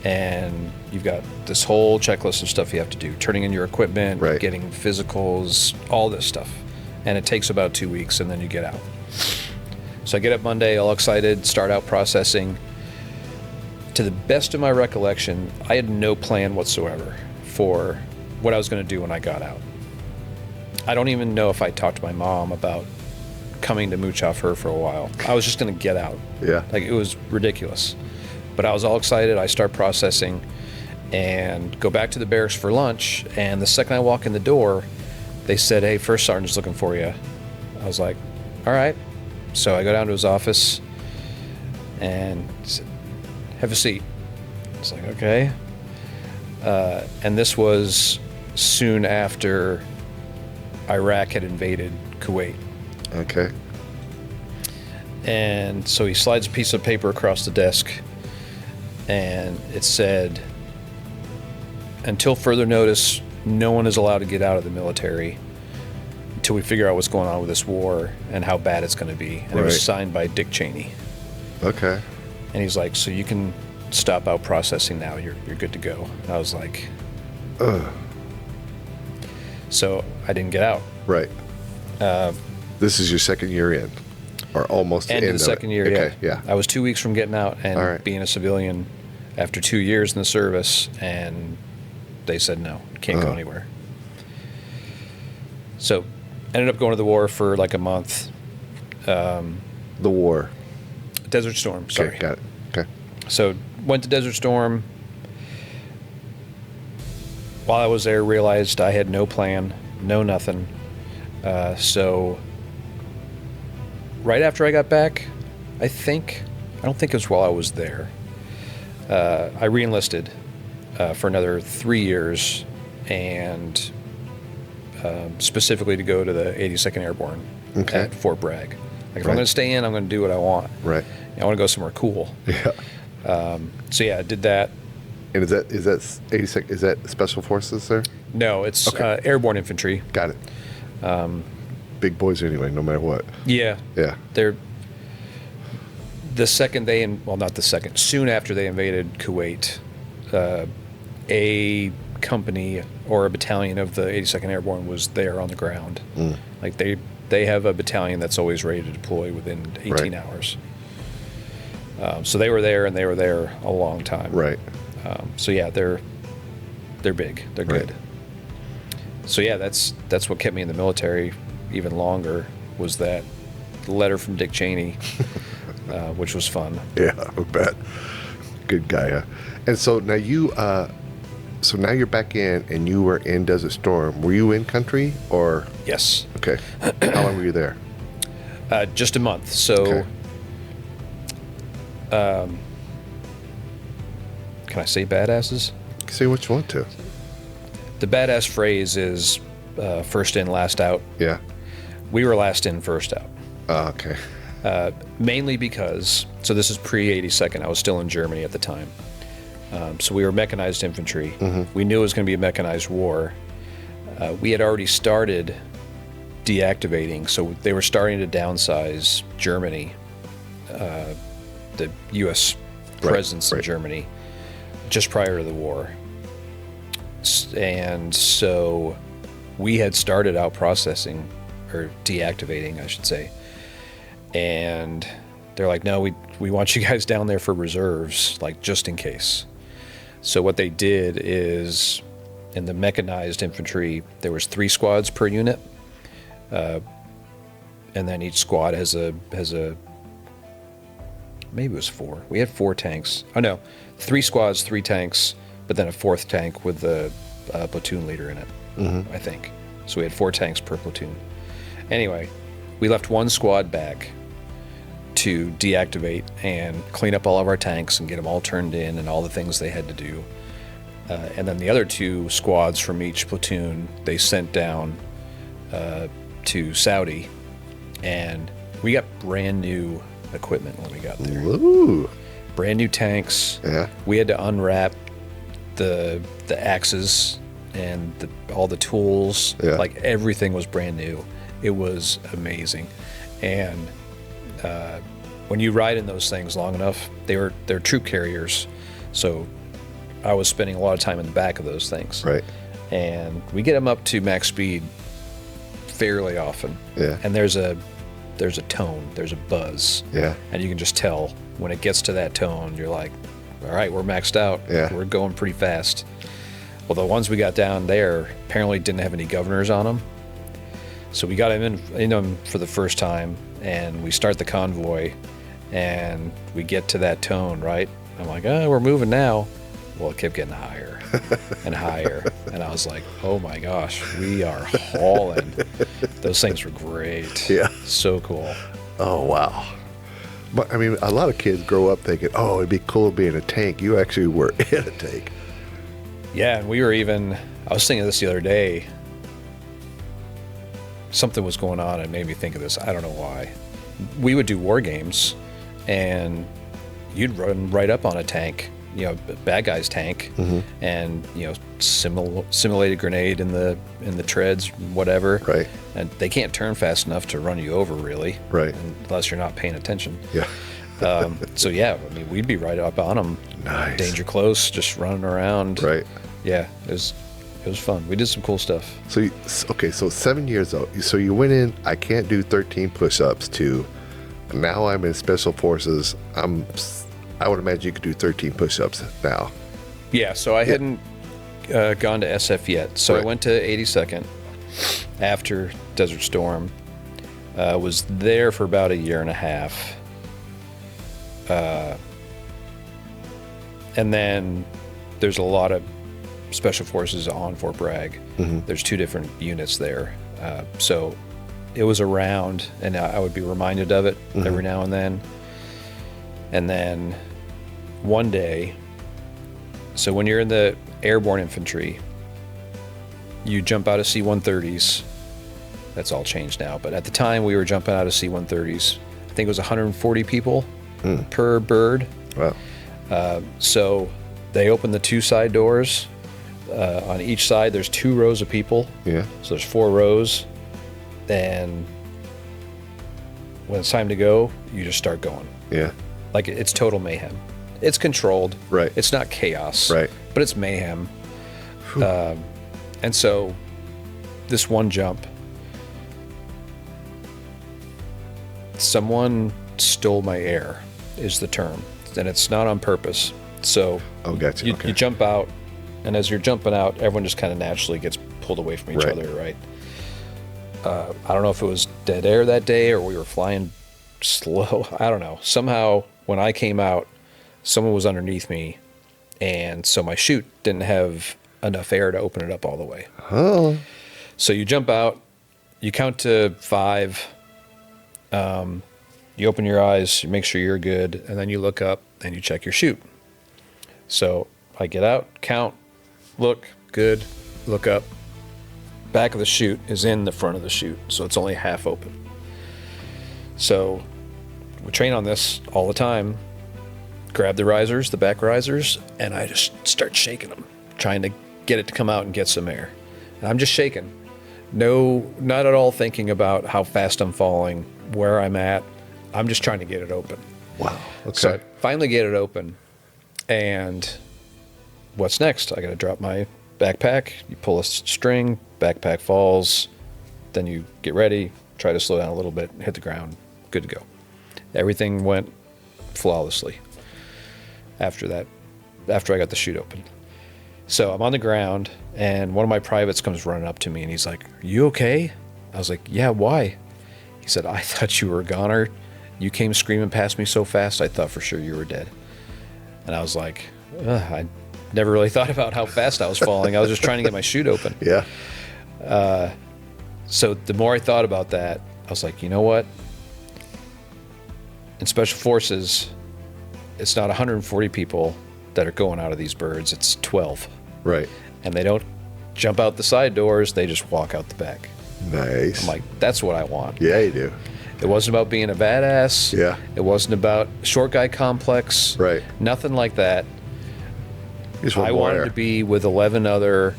and you've got this whole checklist of stuff you have to do. Turning in your equipment, right. Getting physicals, all this stuff. And it takes about 2 weeks and then you get out. So I get up Monday all excited, start out processing. To the best of my recollection, I had no plan whatsoever for what I was going to do when I got out. I don't even know if I talked to my mom about coming to mooch off her for a while. I was just going to get out. Yeah. Like, it was ridiculous. But I was all excited. I start processing and go back to the barracks for lunch. And the second I walk in the door, they said, hey, First Sergeant's looking for you. I was like, all right. So I go down to his office and said, have a seat. It's like, okay. And this was soon after Iraq had invaded Kuwait. Okay. And so he slides a piece of paper across the desk and it said, until further notice, no one is allowed to get out of the military until we figure out what's going on with this war and how bad it's going to be. And It was signed by Dick Cheney. Okay. And he's like, so you can stop out processing now. You're good to go. And I was like, ugh. So I didn't get out. Right. This is your second year in, or almost End the of end the second year, Okay, yeah. I was 2 weeks from getting out and All right. being a civilian after 2 years in the service, and they said no, can't go anywhere. So ended up going to the war for like a month. The war. Desert Storm, sorry. Okay, got it. Okay. So went to Desert Storm. While I was there, realized I had no plan, no nothing. So right after I got back, I don't think it was while I was there, I re-enlisted for another 3 years, and specifically to go to the 82nd Airborne at Fort Bragg. Like, if I'm going to stay in, I'm going to do what I want. Right. I want to go somewhere cool. Yeah. So yeah, I did that. And is that 86? Is that Special Forces, sir? No, it's Airborne Infantry. Got it. Big boys anyway, no matter what. Yeah. Yeah. They're the second they, not the second, soon after they invaded Kuwait, a company or a battalion of the 82nd Airborne was there on the ground. Like, they have a battalion that's always ready to deploy within 18 hours. So they were there, and they were there a long time. Right. So yeah, they're big. They're good. So yeah, that's what kept me in the military even longer, was that letter from Dick Cheney, which was fun. Yeah, I bet. Good guy, huh? And so now now you're back in, and you were in Desert Storm. Were you in country, or? Yes. Okay. How long were you there? Just a month. So, can I say badasses? Say what you want to. The badass phrase is first in, last out. Yeah. We were last in, first out. Okay. Mainly because, so this is pre-82nd. I was still in Germany at the time. So we were mechanized infantry. We knew it was going to be a mechanized war. We had already started deactivating, so they were starting to downsize Germany, the U.S. presence in Germany, just prior to the war. And so we had started out processing, or deactivating, I should say. And they're like, no, we want you guys down there for reserves, like just in case. So what they did is, in the mechanized infantry, there was 3 squads per unit. And then each squad has a maybe it was 4. We had 4 tanks. Oh no, 3 squads, 3 tanks, but then a 4th tank with the platoon leader in it, I think. So we had 4 tanks per platoon. Anyway, we left 1 squad back to deactivate and clean up all of our tanks and get them all turned in and all the things they had to do. And then the other 2 squads from each platoon, they sent down to Saudi, and we got brand new equipment when we got there. Ooh. Brand new tanks. Yeah. We had to unwrap the axes and all the tools. Yeah. Like everything was brand new. It was amazing. And when you ride in those things long enough, they're troop carriers. So I was spending a lot of time in the back of those things. Right. And we get them up to max speed fairly often. Yeah. And there's a tone, there's a buzz. Yeah. And you can just tell when it gets to that tone, you're like, all right, we're maxed out. Yeah. We're going pretty fast. Well, the ones we got down there apparently didn't have any governors on them. So we got them in them for the first time, and we start the convoy, and we get to that tone, right? I'm like, oh, we're moving now. Well, it kept getting higher and higher. And I was like, oh my gosh, we are hauling. Those things were great. Yeah. So cool. Oh, wow. But I mean, a lot of kids grow up thinking, oh, it'd be cool to be in a tank. You actually were in a tank. Yeah, and we were even, I was thinking of this the other day. Something was going on and made me think of this. I don't know why. We would do war games, and you'd run right up on a tank, bad guy's tank, and simulated grenade in the treads, whatever. Right. And they can't turn fast enough to run you over, really. Right. Unless you're not paying attention. Yeah. So yeah, I mean, we'd be right up on them. Nice. Danger close, just running around. Right. Yeah, it was fun. We did some cool stuff. So, so 7 years old. So you went in, I can't do 13 push-ups, to now I'm in Special Forces. I would imagine you could do 13 push-ups now. Yeah, so I hadn't gone to SF yet. So Right. I went to 82nd after Desert Storm. Was there for about a year and a half. And then there's a lot of Special Forces on Fort Bragg. There's 2 different units there. So it was around, and I would be reminded of it every now and then. And then one day, so when you're in the airborne infantry, you jump out of C-130s. That's all changed now, but at the time we were jumping out of C-130s. I think it was 140 people per bird. Wow. So they open the 2 side doors. On each side, there's 2 rows of people. Yeah. So there's 4 rows. And when it's time to go, you just start going. Yeah. Like, it's total mayhem. It's controlled. Right. It's not chaos. Right. But it's mayhem. And so this one jump, someone stole my air, is the term. And it's not on purpose. So Oh, gotcha. you, Okay. you jump out, and as you're jumping out, everyone just kind of naturally gets pulled away from each Right. other, right? I don't know if it was dead air that day or we were flying slow. I don't know. Somehow, when I came out, someone was underneath me, and so my chute didn't have enough air to open it up all the way. Oh. So you jump out, you count to 5, you open your eyes, you make sure you're good, and then you look up and you check your chute. So I get out, count, look, good, look up. Back of the chute is in the front of the chute, so it's only half open. So we train on this all the time. Grab the risers, the back risers, and I just start shaking them, trying to get it to come out and get some air. And I'm just shaking. No, not at all thinking about how fast I'm falling, where I'm at. I'm just trying to get it open. Wow. Okay. So I finally get it open, and what's next? I got to drop my backpack, you pull a string, backpack falls, then you get ready, try to slow down a little bit, hit the ground, good to go. Everything went flawlessly after that, after I got the chute open. So I'm on the ground, and one of my privates comes running up to me, and he's like, "Are you okay?" I was like, "Yeah, why?" He said, "I thought you were a goner. You came screaming past me so fast, I thought for sure you were dead." And I was like, I never really thought about how fast I was falling. I was just trying to get my chute open. Yeah. So the more I thought about that, I was like, you know what? In Special Forces, it's not 140 people that are going out of these birds. It's 12. Right. And they don't jump out the side doors. They just walk out the back. Nice. I'm like, that's what I want. Yeah, you do. It wasn't about being a badass. Yeah. It wasn't about short guy complex. Right. Nothing like that. You just want I more wanted air. to be with 11 other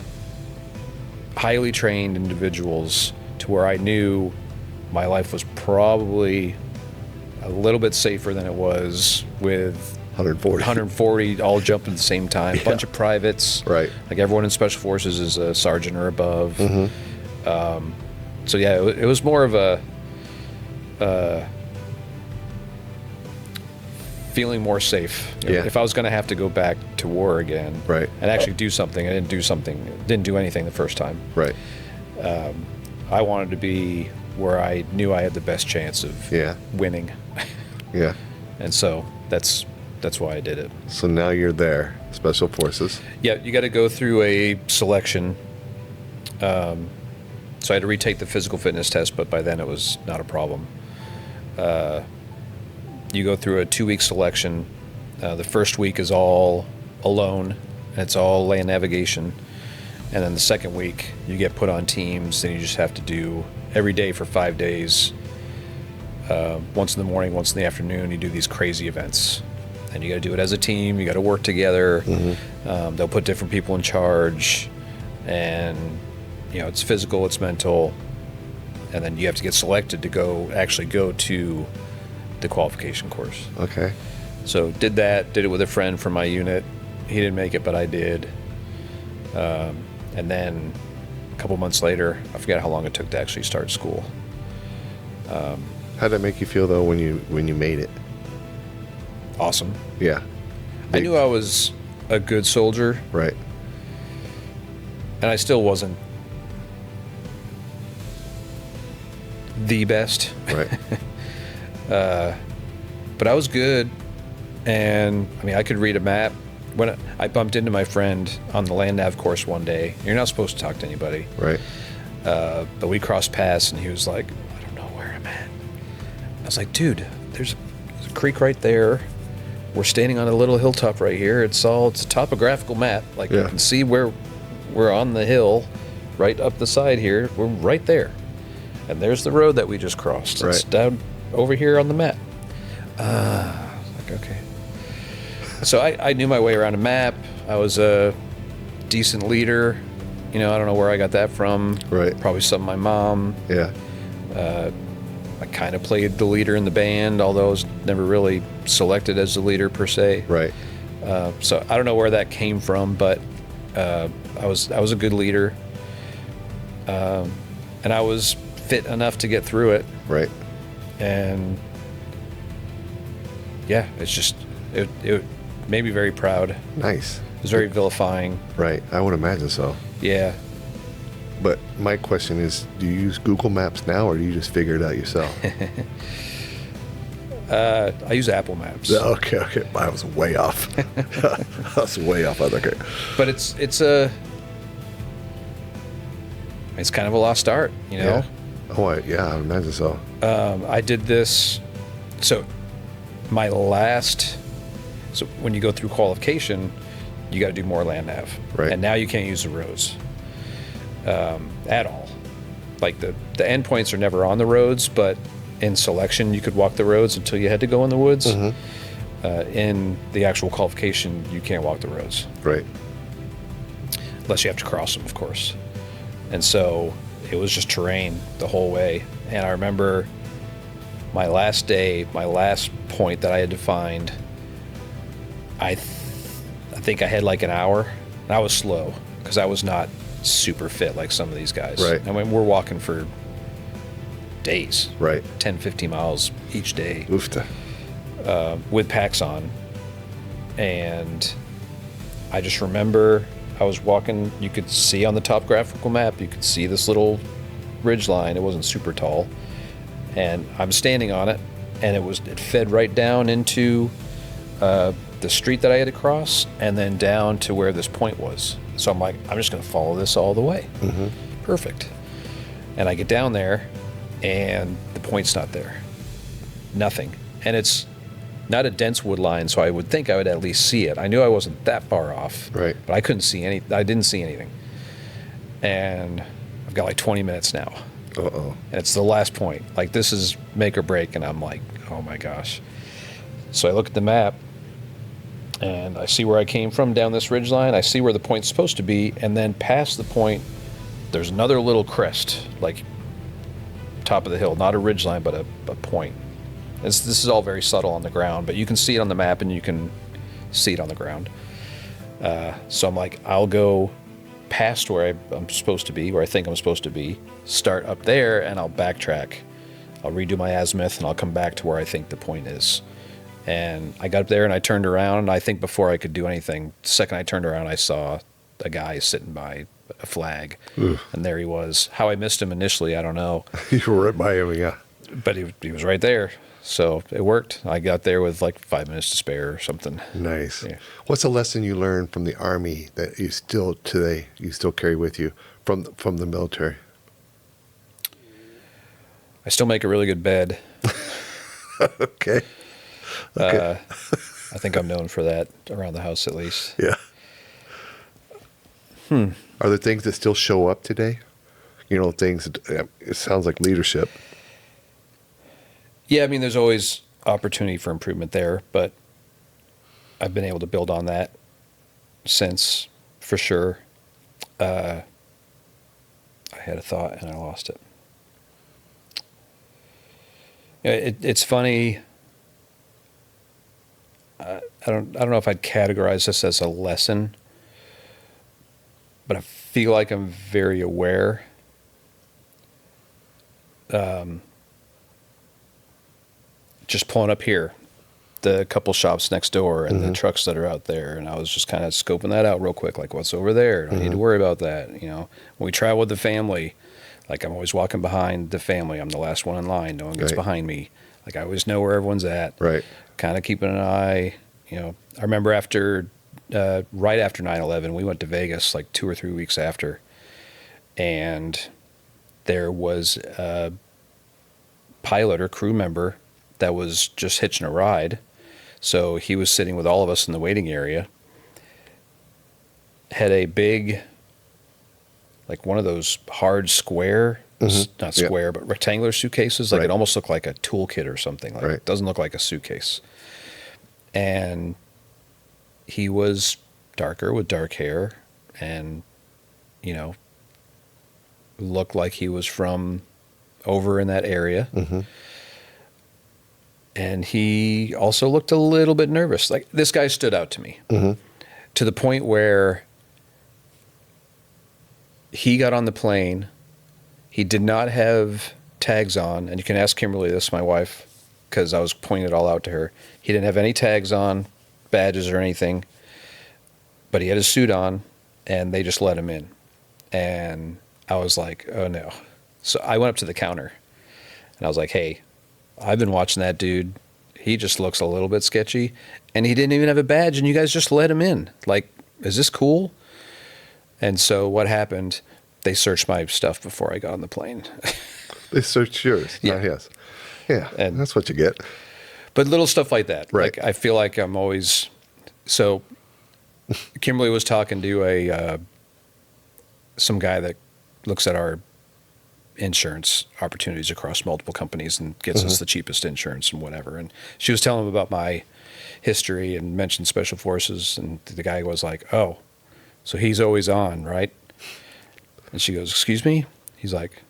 highly trained individuals to where I knew my life was probably a little bit safer than it was with 140. 140 all jumping at the same time. A bunch of privates. Right. Like everyone in Special Forces is a sergeant or above. So yeah, it was more of a feeling more safe. Yeah. If I was going to have to go back to war again, Right. and actually do something, I didn't do anything the first time. Right. I wanted to be where I knew I had the best chance of Yeah. winning, Yeah. and so that's why I did it. So now you're there, Special Forces. Yeah, you got to go through a selection. So I had to retake the physical fitness test, but by then it was not a problem. You go through a 2-week selection. The first week is all alone, and it's all land navigation. And then the second week, you get put on teams, and you just have to do every day for 5 days. Once in the morning, once in the afternoon, you do these crazy events. And you got to do it as a team. You got to work together. They'll put different people in charge, and it's physical, it's mental, and then you have to get selected to actually go to the qualification course. Okay. So did it with a friend from my unit. He didn't make it, but I did. And then a couple months later, I forget how long it took to actually start school. How'd that make you feel though when you made it? Awesome. Yeah. I knew I was a good soldier, Right. and I still wasn't the best, Right. but I was good. And I mean, I could read a map. When I bumped into my friend on the land nav course one day, you're not supposed to talk to anybody, Right. but we crossed paths, and he was like, "I don't know where I'm at." I was like, "Dude, there's a creek right there. We're standing on a little hilltop right here. It's a topographical map. Like you Yeah. can see where we're on the hill, right up the side here. We're right there, and there's the road that we just crossed. It's Right. down over here on the map." Like, okay. So I knew my way around a map. I was a decent leader. I don't know where I got that from. Right. Probably something my mom. Yeah. I kind of played the leader in the band, although I was never really selected as the leader per se. Right. So I don't know where that came from, but I was a good leader, and I was fit enough to get through it. Right. And yeah, it's just it made me very proud. It Nice. was very vilifying. Right. I would imagine so. Yeah. But my question is, do you use Google Maps now, or do you just figure it out yourself? I use Apple Maps, Okay. I was way off. I was way off. I was like, okay. but it's kind of a lost art, Yeah. Oh, yeah, I would imagine so. I did this. So when you go through qualification, you got to do more land nav. Right. And now you can't use the roads at all. Like the endpoints are never on the roads, but in selection you could walk the roads until you had to go in the woods. In the actual qualification, you can't walk the roads Right. unless you have to cross them, of course. And so it was just terrain the whole way. And I remember my last day, my last point that I had to find, I think I had like an hour, and I was slow. because I was not super fit like some of these guys. Right. I mean, we're walking for days, Right. 10, 15 miles each day Oofta. with packs on. And I just remember I was walking, you could see on the top graphical map, you could see this little ridge line. It wasn't super tall. And I'm standing on it, and it fed right down into the street that I had to cross, and then down to where this point was. So I'm like, I'm just going to follow this all the way. Mm-hmm. Perfect. And I get down there, and the point's not there. Nothing. And it's not a dense wood line, so I would think I would at least see it. I knew I wasn't that far off, Right. but I couldn't see any. I didn't see anything. And I've got like 20 minutes now. Uh-oh. And it's the last point. Like, this is make or break, and I'm like, oh my gosh. So I look at the map, and I see where I came from down this ridge line. I see where the point's supposed to be, and then past the point, there's another little crest, like top of the hill. Not a ridge line, but a point. This is all very subtle on the ground, but you can see it on the map, and you can see it on the ground. So I'm like, I'll go past where I'm supposed to be, where I think I'm supposed to be, start up there, and I'll backtrack. I'll redo my azimuth, and I'll come back to where I think the point is. And I got up there, and I turned around, and I think before I could do anything, the second I turned around, I saw a guy sitting by a flag, and there he was. How I missed him initially, I don't know, You were right by him, yeah. but he was right there. So it worked. I got there with like 5 minutes to spare or something. Nice. Yeah. What's a lesson you learned from the Army that you still carry with you from the military? I still make a really good bed. Okay. I think I'm known for that around the house at least. Yeah. Are there things that still show up today? You know, things, it sounds like leadership. Yeah, I mean, there's always opportunity for improvement there, but I've been able to build on that since, for sure. I had a thought and I lost it. It's funny. I don't know if I'd categorize this as a lesson, but I feel like I'm very aware. Just pulling up here, the couple shops next door and the trucks that are out there, and I was just kind of scoping that out real quick, like what's over there. I need to worry about that. You know, when we travel with the family, like I'm always walking behind the family. I'm the last one in line. No one gets Right. behind me. Like I always know where everyone's at. Right. Kind of keeping an eye. You know, I remember right after 9/11, we went to Vegas like 2 or 3 weeks after, and there was a pilot or crew member that was just hitching a ride. So he was sitting with all of us in the waiting area, had a big, like one of those hard square, not Yeah. square, but rectangular suitcases. Like Right. it almost looked like a toolkit or something. Like Right. it doesn't look like a suitcase. And he was darker with dark hair and, you know, looked like he was from over in that area. And he also looked a little bit nervous. Like this guy stood out to me to the point where he got on the plane. He did not have tags on. And you can ask Kimberly this, my wife, because I was pointing it all out to her. He didn't have any tags on, badges or anything, but he had his suit on, and they just let him in. And I was like, oh no. So I went up to the counter, and I was like, hey, I've been watching that dude. He just looks a little bit sketchy, and he didn't even have a badge, and you guys just let him in. Like, is this cool? And so what happened, they searched my stuff before I got on the plane. They searched yours, not his. Yeah, And- that's what you get. But little stuff like that. Right. Like, I feel like I'm always... So Kimberly was talking to some guy that looks at our insurance opportunities across multiple companies and gets us the cheapest insurance and whatever. And she was telling him about my history and mentioned Special Forces. And the guy was like, oh, so he's always on, right? And she goes, excuse me? He's like,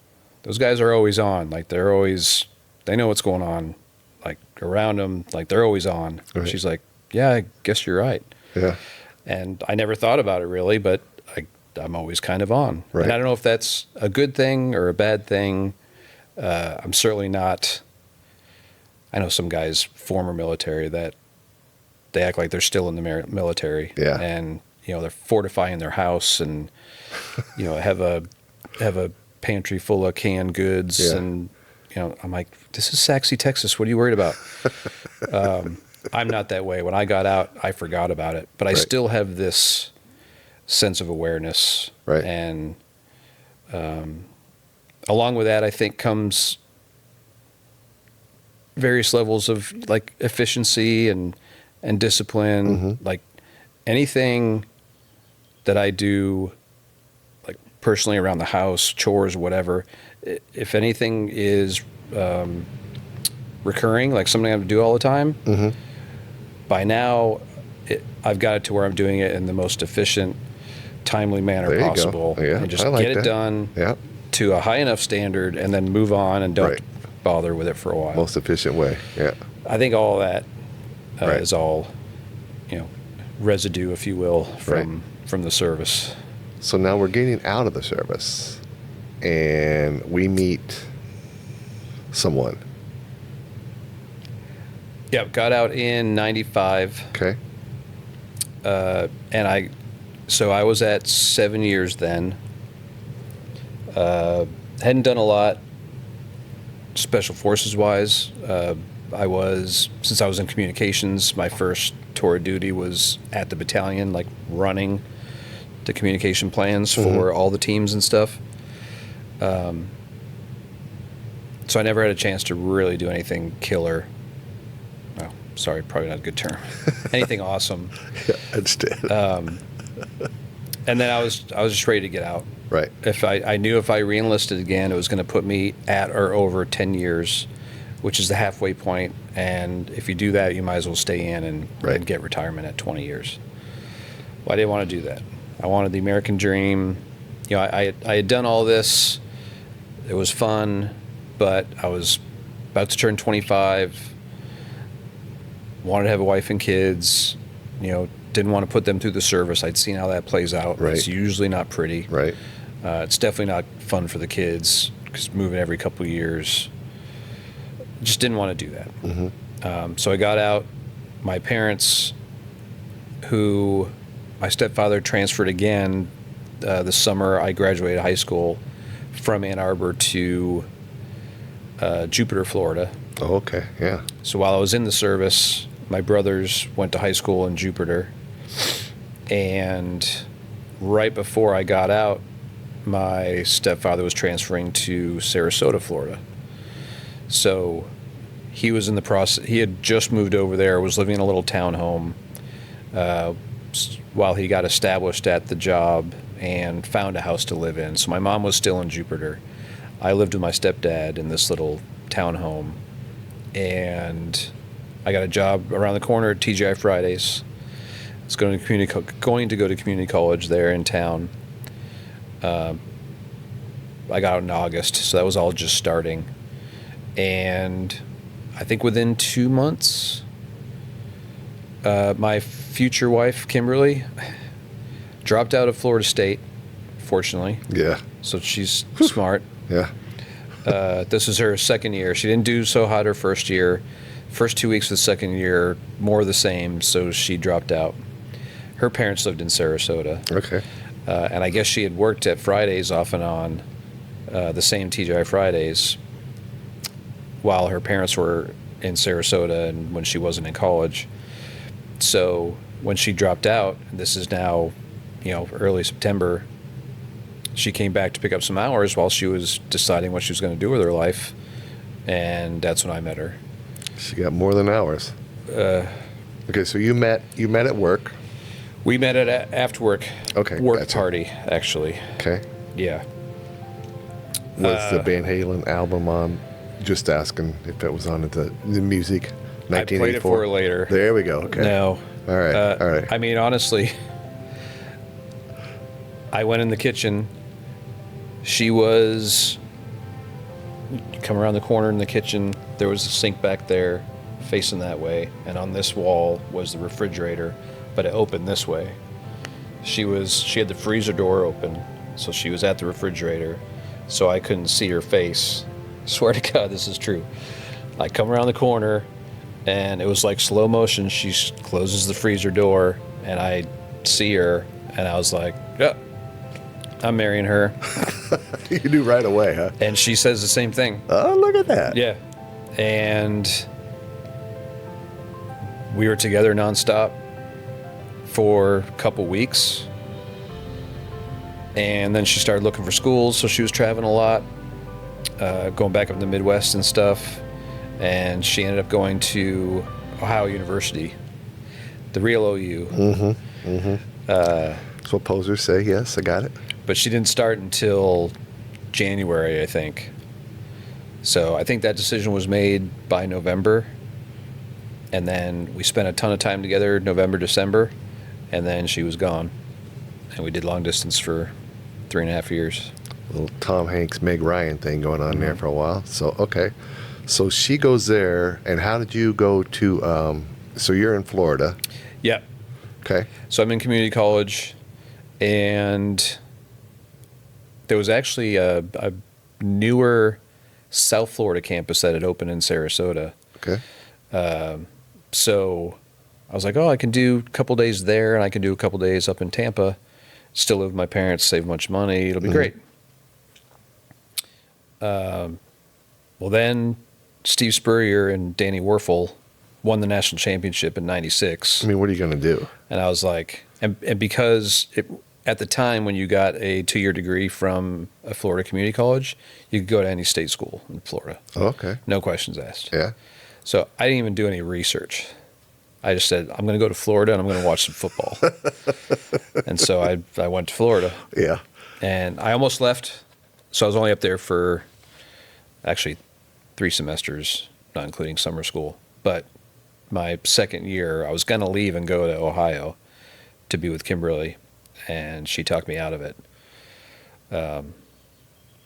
those guys are always on. Like they know what's going on, like around them. Like they're always on. Right. She's like, yeah, I guess you're right. Yeah. And I never thought about it really, but I'm always kind of on. Right. And I don't know if that's a good thing or a bad thing. I'm certainly not. I know some guys, former military, that they act like they're still in the military. Yeah. And, they're fortifying their house and, have a pantry full of canned goods. Yeah. And, I'm like, this is Saxy, Texas. What are you worried about? I'm not that way. When I got out, I forgot about it. But I Right. still have this sense of awareness. Right. And along with that, I think comes various levels of like efficiency and discipline. Mm-hmm. Like anything that I do, like personally around the house, chores, whatever, if anything is recurring, like something I have to do all the time, Mm-hmm. by now I've got it to where I'm doing it in the most efficient, timely manner There you go. possible, Yeah, and just I like get it that. done Yeah. to a high enough standard, and then move on and don't Right. bother with it for a while. Most efficient way. Yeah. I think all that Right. is all, residue, if you will, from the service. So now we're getting out of the service, and we meet someone. Yeah, got out in '95, Okay. and I was at 7 years then. Hadn't done a lot special forces wise. Since I was in communications, my first tour of duty was at the battalion, like running the communication plans for all the teams and stuff. So I never had a chance to really do anything killer. Oh, sorry, probably not a good term. Anything awesome. Yeah, I understand. And then I was just ready to get out. Right. If I knew if I re-enlisted again, it was going to put me at or over 10 years, which is the halfway point. And if you do that, you might as well stay in and Right. get retirement at 20 years. Well, I didn't want to do that. I wanted the American dream. I had done all this. It was fun, but I was about to turn 25. Wanted to have a wife and kids. Didn't want to put them through the service. I'd seen how that plays out. Right. It's usually not pretty. Right. It's definitely not fun for the kids because moving every couple of years. Just didn't want to do that. Mm-hmm. So I got out. My parents, my stepfather transferred again the summer I graduated high school from Ann Arbor to Jupiter, Florida. Oh, okay. Yeah. So while I was in the service, my brothers went to high school in Jupiter. And right before I got out, my stepfather was transferring to Sarasota, Florida. So he was in the process. He had just moved over there, was living in a little townhome while he got established at the job and found a house to live in. So my mom was still in Jupiter. I lived with my stepdad in this little townhome. And I got a job around the corner at T.G.I.F Fridays. I was going to go to community college there in town. I got out in August, so that was all just starting. And I think within 2 months, my future wife, Kimberly, dropped out of Florida State, fortunately. Yeah. So she's smart. Yeah. This is her second year. She didn't do so hot her first year. First 2 weeks of the second year, more of the same, so she dropped out. Her parents lived in Sarasota. Okay. And I guess she had worked at Fridays off and on, the same TGI Fridays, while her parents were in Sarasota and when she wasn't in college. So when she dropped out, this is now, early September, she came back to pick up some hours while she was deciding what she was going to do with her life. And that's when I met her. She got more than hours. Okay, so you met at work. We met at after work. Okay, Work gotcha. party, actually. Okay. Yeah. Was the Van Halen album on? Just asking if it was on the music. I played it for her later. There we go. Okay. No. All right. All right. I mean, honestly, I went in the kitchen. She was. You come around the corner in the kitchen. There was a sink back there, facing that way, and on this wall was the refrigerator, but it opened this way. she had the freezer door open, so she was at the refrigerator, so I couldn't see her face. Swear to God, this is true. I come around the corner, and it was like slow motion. She closes the freezer door, and I see her, and I was like, "Yeah, I'm marrying her." You knew right away, huh? And she says the same thing. Oh, look at that. Yeah. And we were together nonstop for a couple weeks. And then she started looking for schools, so she was traveling a lot, going back up in the Midwest and stuff. And she ended up going to Ohio University, the real OU. That's what posers say. Yes, I got it. But she didn't start until January, I think. So I think that decision was made by November. And then we spent a ton of time together, November, December. And then she was gone. And we did long distance for 3.5 years. Little Tom Hanks, Meg Ryan thing going on there for a while. So, okay. So she goes there, and how did you go to, so you're in Florida. Yeah. Okay. So I'm in community college, and there was actually a newer South Florida campus that had opened in Sarasota. Okay. So I was like, oh, I can do a couple days there, and I can do a couple days up in Tampa, still live with my parents, save a bunch of money. It'll be great. Well, then Steve Spurrier and Danny Werfel won the national championship in '96. I mean, what are you going to do? And I was like, and because at the time when you got a 2-year degree from a Florida community college, you could go to any state school in Florida. Oh, okay. No questions asked. Yeah. So I didn't even do any research. I just said, I'm going to go to Florida and I'm going to watch some football. And so I went to Florida. Yeah. And I almost left. So I was only up there for actually 3 semesters, not including summer school. But my second year, I was going to leave and go to Ohio to be with Kimberly. And she talked me out of it,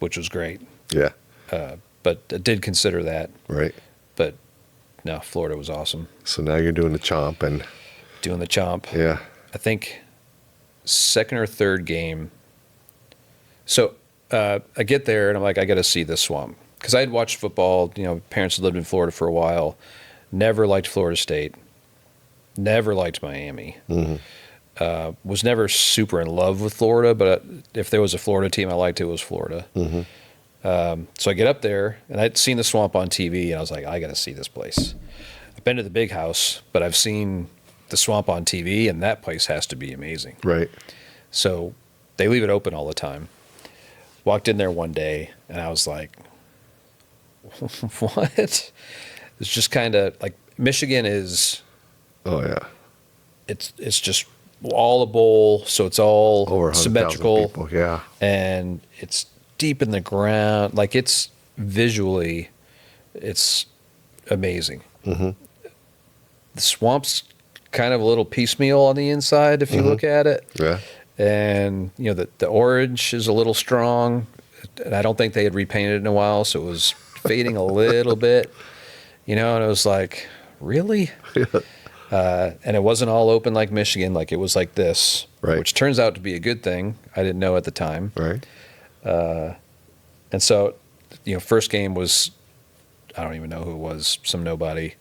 which was great. Yeah. But I did consider that. Right. But no, Florida was awesome. So now you're doing the chomp and. Doing the chomp. Yeah. I think second or third game. So I get there and I'm like, I got to see this swamp. Because I had watched football. You know, parents had lived in Florida for a while. Never liked Florida State. Never liked Miami. Was never super in love with Florida, but if there was a Florida team I liked, it was Florida. So I get up there, and I'd seen the swamp on TV, and I was like, I got to see this place. I've been to the big house, but I've seen the swamp on TV, and that place has to be amazing. Right. So they leave it open all the time. Walked in there one day, and I was like, what? It's just kind of like Michigan is. Oh, yeah. It's just all a bowl, so it's all Over 100,000 symmetrical. people. Yeah. And it's deep in the ground. Like it's visually, it's amazing. The swamp's kind of a little piecemeal on the inside if you look at it. Yeah. And, you know, the orange is a little strong. And I don't think they had repainted it in a while, so it was fading a little bit. You know, and it was like, really? And it wasn't all open like Michigan, like it was like this, Right. which turns out to be a good thing. I didn't know at the time. Right. And so, you know, first game was, I don't even know who it was, some nobody.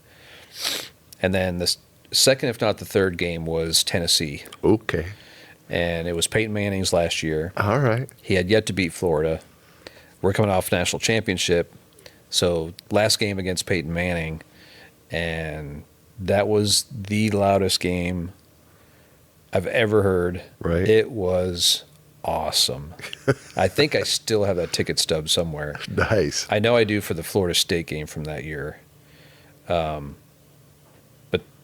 And then the second, if not the third game, was Tennessee. Okay. And it was Peyton Manning's last year. All right. He had yet to beat Florida. We're coming off national championship. So last game against Peyton Manning. And that was the loudest game I've ever heard. Right. It was awesome. I think I still have that ticket stub somewhere. Nice. I know I do for the Florida State game from that year. But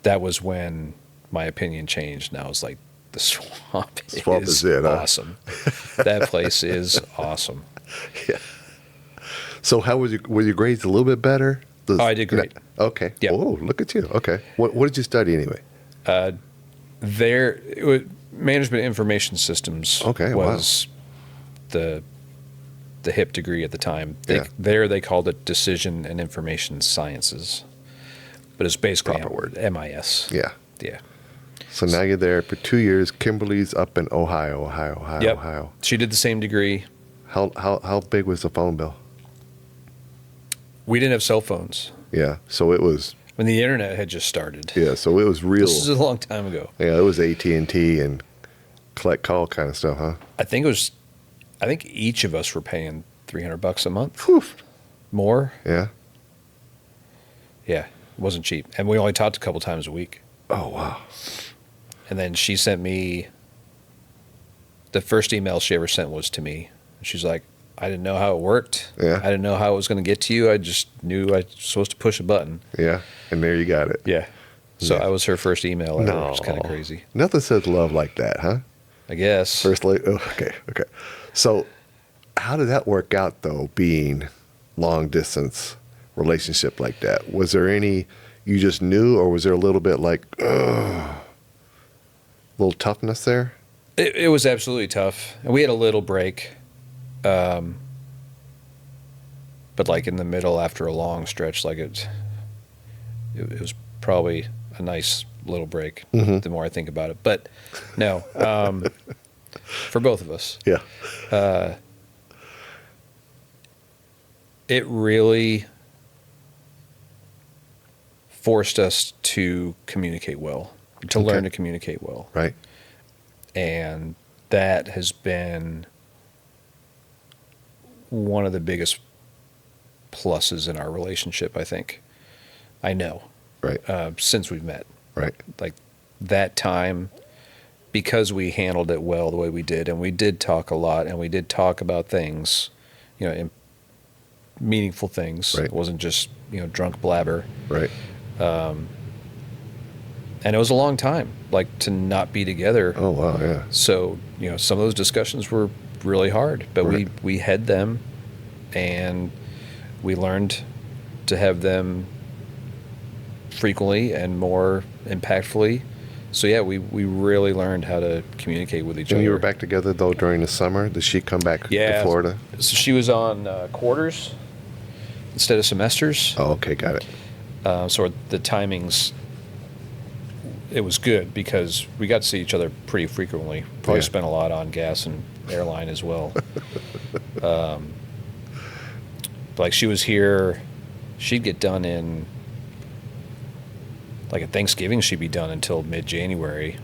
that was when my opinion changed. Now it's like the swamp, Swamp is it, huh? awesome. That place is awesome. Yeah. So how was were your grades a little bit better? Oh, I did great. Okay. Yeah. Oh, look at you. Okay. What did you study anyway? Management information systems Okay, wow. was the hip degree at the time. Yeah. They called it decision and information sciences, but it's basically Proper word. MIS. Yeah. Yeah. So now you're there for 2 years. Kimberly's up in Ohio. Yep. Ohio. She did the same degree. How big was the phone bill? We didn't have cell phones Yeah. So it was. when the internet had just started. Yeah. So it was real. This is a long time ago. Yeah. It was AT&T and collect call kind of stuff, huh? I think each of us were paying $300 a month. Whew. More. Yeah. Yeah, it wasn't cheap. And we only talked a couple times a week. Oh wow. And then she sent me, the first email she ever sent was to me. She's like, I didn't know how it worked. Yeah. I didn't know how it was going to get to you. I just knew I was supposed to push a button. Yeah. And there you got it. Yeah. So Yeah. I was her first email ever. No. It was kind of crazy. Nothing says love like that, huh? I guess. First lady. Oh, okay. So, how did that work out though? Being long distance relationship like that, was there any you just knew, or was there a little bit like, little toughness there? It was absolutely tough. And we had a little break. But like in the middle after a long stretch, like it was probably a nice little break the more I think about it. But no, for both of us, Yeah. it really forced us to communicate well, to learn to communicate well. Right. And that has been one of the biggest pluses in our relationship, I think. I know. Right. Since we've met. Right. Like that time, because we handled it well the way we did, and we did talk a lot, and we did talk about things, meaningful things. Right. It wasn't just, drunk blabber. Right. And it was a long time, like, to not be together. Oh wow. Yeah. So, some of those discussions were really hard, but Right. we had them, and we learned to have them frequently and more impactfully. So yeah, we really learned how to communicate with each And other. you were back together though during the summer. Did she come back Yeah. to Florida? So she was on quarters instead of semesters. Oh, okay, got it. So the timings, it was good because we got to see each other pretty frequently. Probably Yeah. spent a lot on gas and airline as well. Like she was here, she'd get done in, like at Thanksgiving, she'd be done until mid-January.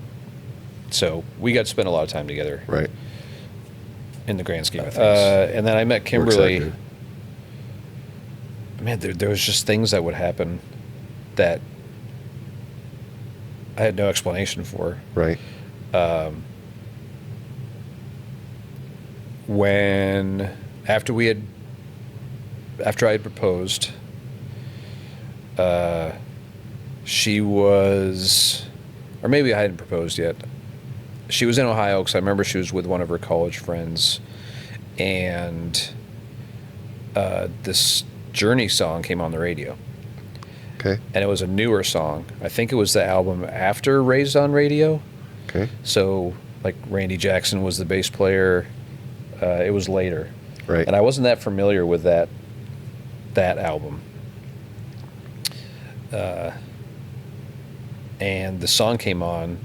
So we got to spend a lot of time together Right. in the grand scheme of things. And then I met Kimberly. Works out Man, there was just things that would happen that I had no explanation for. good. Right. After I had proposed, she was, or maybe I hadn't proposed yet. She was in Ohio because I remember she was with one of her college friends, and this Journey song came on the radio. Okay. And it was a newer song. I think it was the album after Raised on Radio. Okay. So, like, Randy Jackson was the bass player. It was later. Right. And I wasn't that familiar with that album. And the song came on,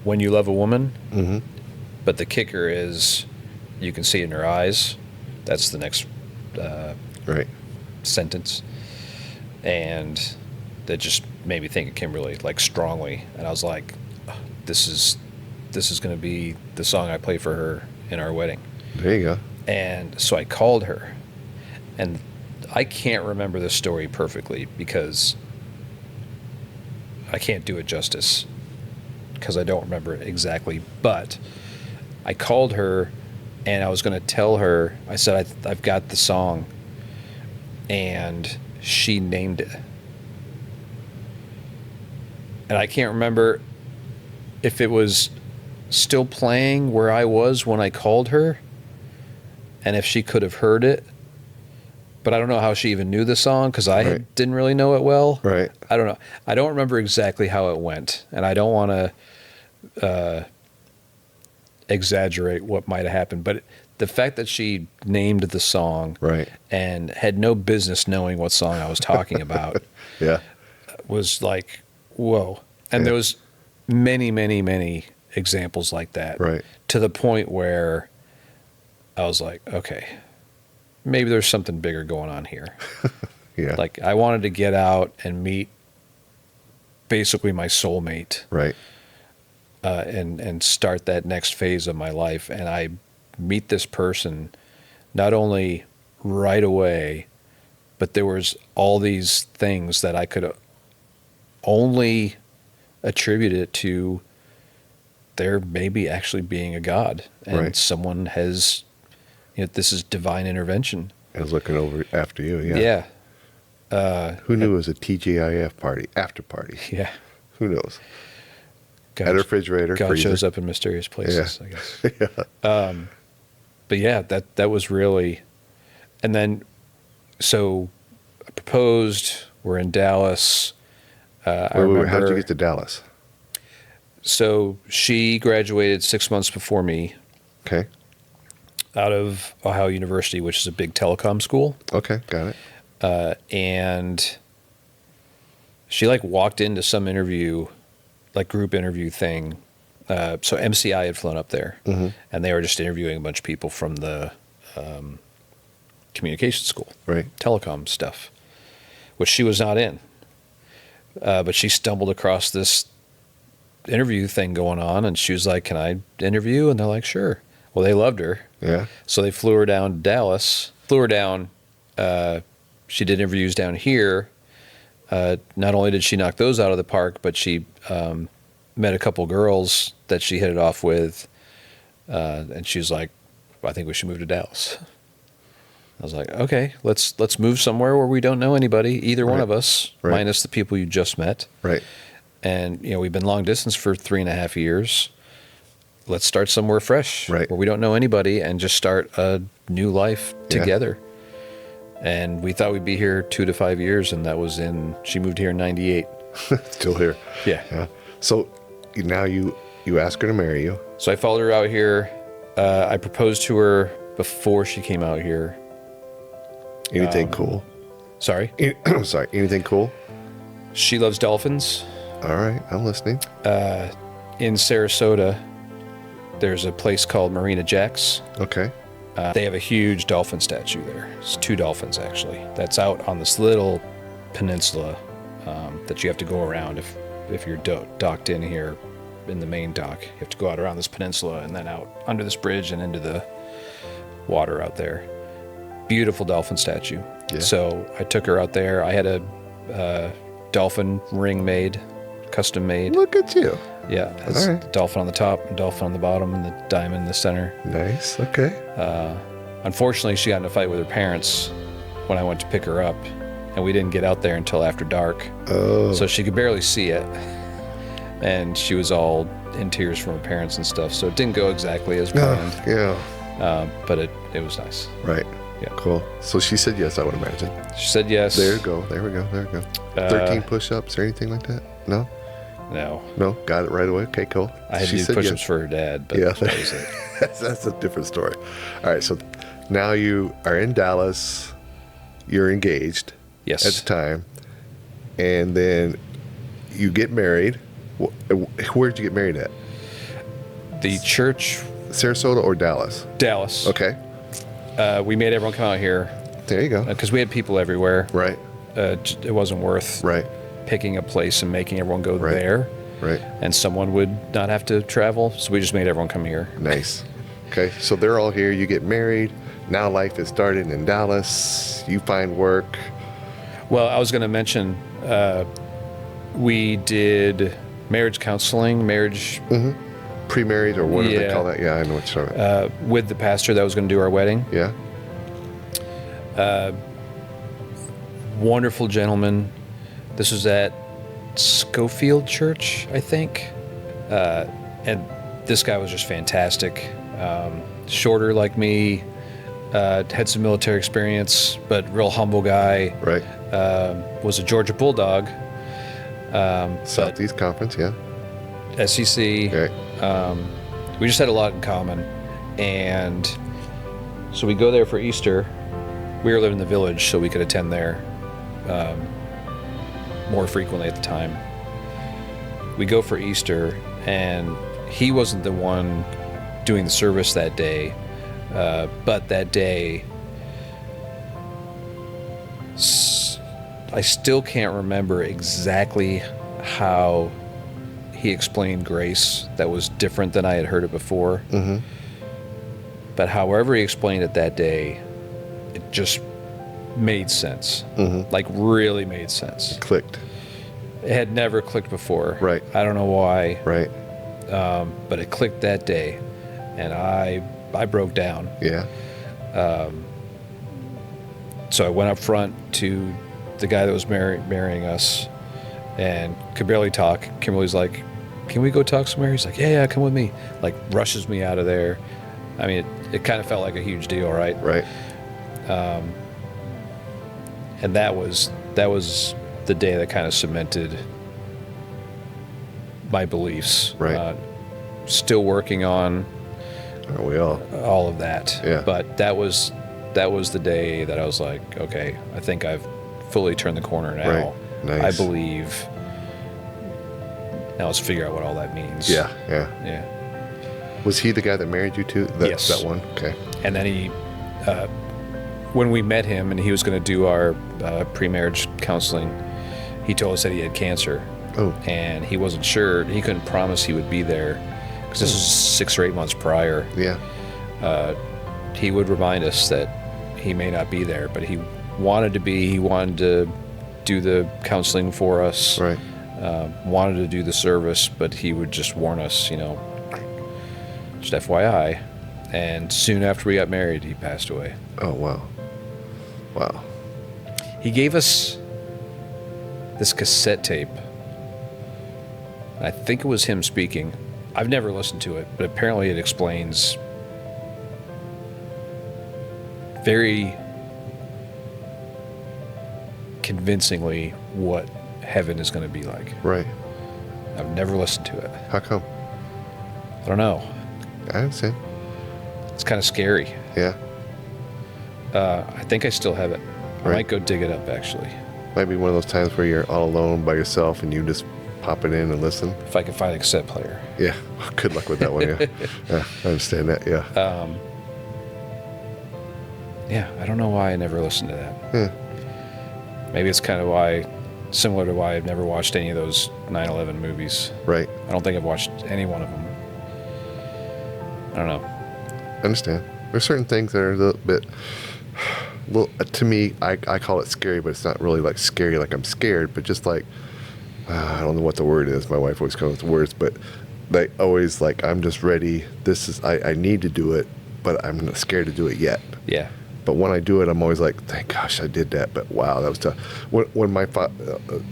When You Love a Woman. Mm-hmm. But the kicker is, you can see it in her eyes. That's the next Right. sentence. And that just made me think of Kimberly, like, strongly. And I was like, this is going to be the song I play for her in our wedding. There you go. And so I called her, and I can't remember this story perfectly because I can't do it justice because I don't remember it exactly. But I called her, and I was going to tell her, I said, I've got the song, and she named it. And I can't remember if it was still playing where I was when I called her, and if she could have heard it. But I don't know how she even knew the song because I Right. didn't really know it well. Right. I don't know. I don't remember exactly how it went, and I don't want to exaggerate what might have happened. But the fact that she named the song Right. and had no business knowing what song I was talking about Yeah. was like, whoa. And Yeah. there was many, many, many examples like that. Right. To the point where I was like, okay, maybe there's something bigger going on here. Yeah. Like, I wanted to get out and meet basically my soulmate, Right. and start that next phase of my life. And I meet this person not only right away, but there was all these things that I could only attribute it to there maybe actually being a God, and Right. someone has, this is divine intervention. I was looking over after you. Yeah. Yeah. Who knew it was a T.G.I.F party, after party? Yeah. Who knows? God, At a refrigerator, God freezer. shows up in mysterious places, Yeah. I guess. But yeah, that was really, and then, so I proposed, we're in Dallas. I remember, How did you get to Dallas? so she graduated 6 months before me Okay. out of Ohio University, which is a big telecom school. Okay, got it. And she like walked into some interview, like group interview thing. So MCI had flown up there, and they were just interviewing a bunch of people from the communication school, Right. telecom stuff, which she was not in. But she stumbled across this interview thing going on, and she was like, "Can I interview?" And they're like, "Sure." Well, they loved her. Yeah. So they flew her down to Dallas, flew her down. She did interviews down here. Not only did she knock those out of the park, but she met a couple girls that she hit it off with. And she was like, I think we should move to Dallas. I was like, okay, let's move somewhere where we don't know anybody, either one Right. of us, Right. minus the people you just met. Right. And, we've been long distance for 3.5 years. Let's start somewhere fresh, Right. where we don't know anybody, and just start a new life Yeah. together. And we thought we'd be here 2 to 5 years, and she moved here in 98. Still here. Yeah. Yeah. So now you ask her to marry you. So I followed her out here. I proposed to her before she came out here. Anything cool? Sorry. I'm sorry. Anything cool? She loves dolphins. All right. I'm listening. In Sarasota, there's a place called Marina Jacks. Okay. They have a huge dolphin statue there. It's 2 dolphins, actually. That's out on this little peninsula that you have to go around if you're docked in here in the main dock. You have to go out around this peninsula and then out under this bridge and into the water out there. Beautiful dolphin statue. Yeah. So I took her out there. I had a dolphin ring made, custom made. Look at you. Yeah, it's All right. dolphin on the top, and dolphin on the bottom, and the diamond in the center. Nice. Okay. Unfortunately, she got in a fight with her parents when I went to pick her up, and we didn't get out there until after dark. Oh. So she could barely see it, and she was all in tears from her parents and stuff. So it didn't go exactly as planned, Yeah. but it was nice. Right. Yeah. Cool. So she said yes, I would imagine. She said yes. There you go. There we go. There we go. 13 push-ups or anything like that? No? No, No? Got it right away? Okay, cool. I had She to do said push-ups yes. for her dad, but Yeah. that was it. That's a different story. All right, so now you are in Dallas. You're engaged Yes. at the time. And then you get married. Where'd you get married at? The church, Sarasota or Dallas? Dallas. Okay. We made everyone come out here There you go. because we had people everywhere. Right. It wasn't worth Right. picking a place and making everyone go Right. there, Right. and someone would not have to travel. So we just made everyone come here. Nice. Okay, so they're all here. You get married. Now life is started in Dallas. You find work. Well, I was going to mention we did marriage counseling, Pre-married or whatever they Yeah. call that. Yeah, I know what you're talking about. with the pastor that was going to do our wedding. Yeah. Wonderful gentleman. This was at Schofield Church, I think. And this guy was just fantastic. Shorter like me, had some military experience, but real humble guy. Right. Was a Georgia Bulldog. Southeast Conference. Yeah. SEC. Okay. We just had a lot in common. And so we go there for Easter. We were living in the village, so we could attend there more frequently at the time. we go for Easter, and he wasn't the one doing the service that day, but that day, I still can't remember exactly how he explained grace that was different than I had heard it before. Mm-hmm. But however he explained it that day, it just made sense. Mm-hmm. Like, really made sense. Clicked. It had never clicked before. Right. I don't know why. Right. But it clicked that day, and I broke down. Yeah. So I went up front to the guy that was marrying us, and could barely talk. Kimberly's like, "Can we go talk somewhere?" He's like, "Yeah, come with me." Like, rushes me out of there. I mean, it kind of felt like a huge deal, right? Right. And that was the day that kind of cemented my beliefs. Right. Still working on Aren't we all? all of that. Yeah. But that was the day that I was like, okay, I think I've fully turned the corner now. Right. Nice. I believe. Now let's figure out what all that means. Yeah. Yeah. Yeah. Was he the guy that married you too? Yes. That one? Okay. And then he, when we met him and he was going to do our pre-marriage counseling, he told us that he had cancer. Oh. And he wasn't sure. He couldn't promise he would be there because this was 6 or 8 months prior. Yeah. He would remind us that he may not be there, but he wanted to be. He wanted to do the counseling for us. Right. Wanted to do the service, but he would just warn us, just FYI. And soon after we got married, he passed away. Oh, wow. Wow. He gave us this cassette tape. I think it was him speaking. I've never listened to it, but apparently it explains very convincingly what heaven is going to be like. Right. I've never listened to it. How come? I don't know. I understand. It's kind of scary. Yeah. I think I still have it. I Right. might go dig it up, actually, Might be one of those times where you're all alone by yourself and you just pop it in and listen. if I can find a cassette player. Yeah. Good luck with that one. Yeah. Yeah. I understand that. Yeah. Yeah, I don't know why I never listened to that. Yeah. Maybe it's kind of similar to why I've never watched any of those 9/11 movies. Right. I don't think I've watched any one of them. I don't know. I understand. There's certain things that are a little bit, well, to me, I call it scary, but it's not really like scary, like I'm scared, but just like, I don't know what the word is. My wife always comes with words, but they always like, I'm just ready. I need to do it, but I'm not scared to do it yet. Yeah. But when I do it, I'm always like, thank gosh I did that. But wow, that was tough. When my I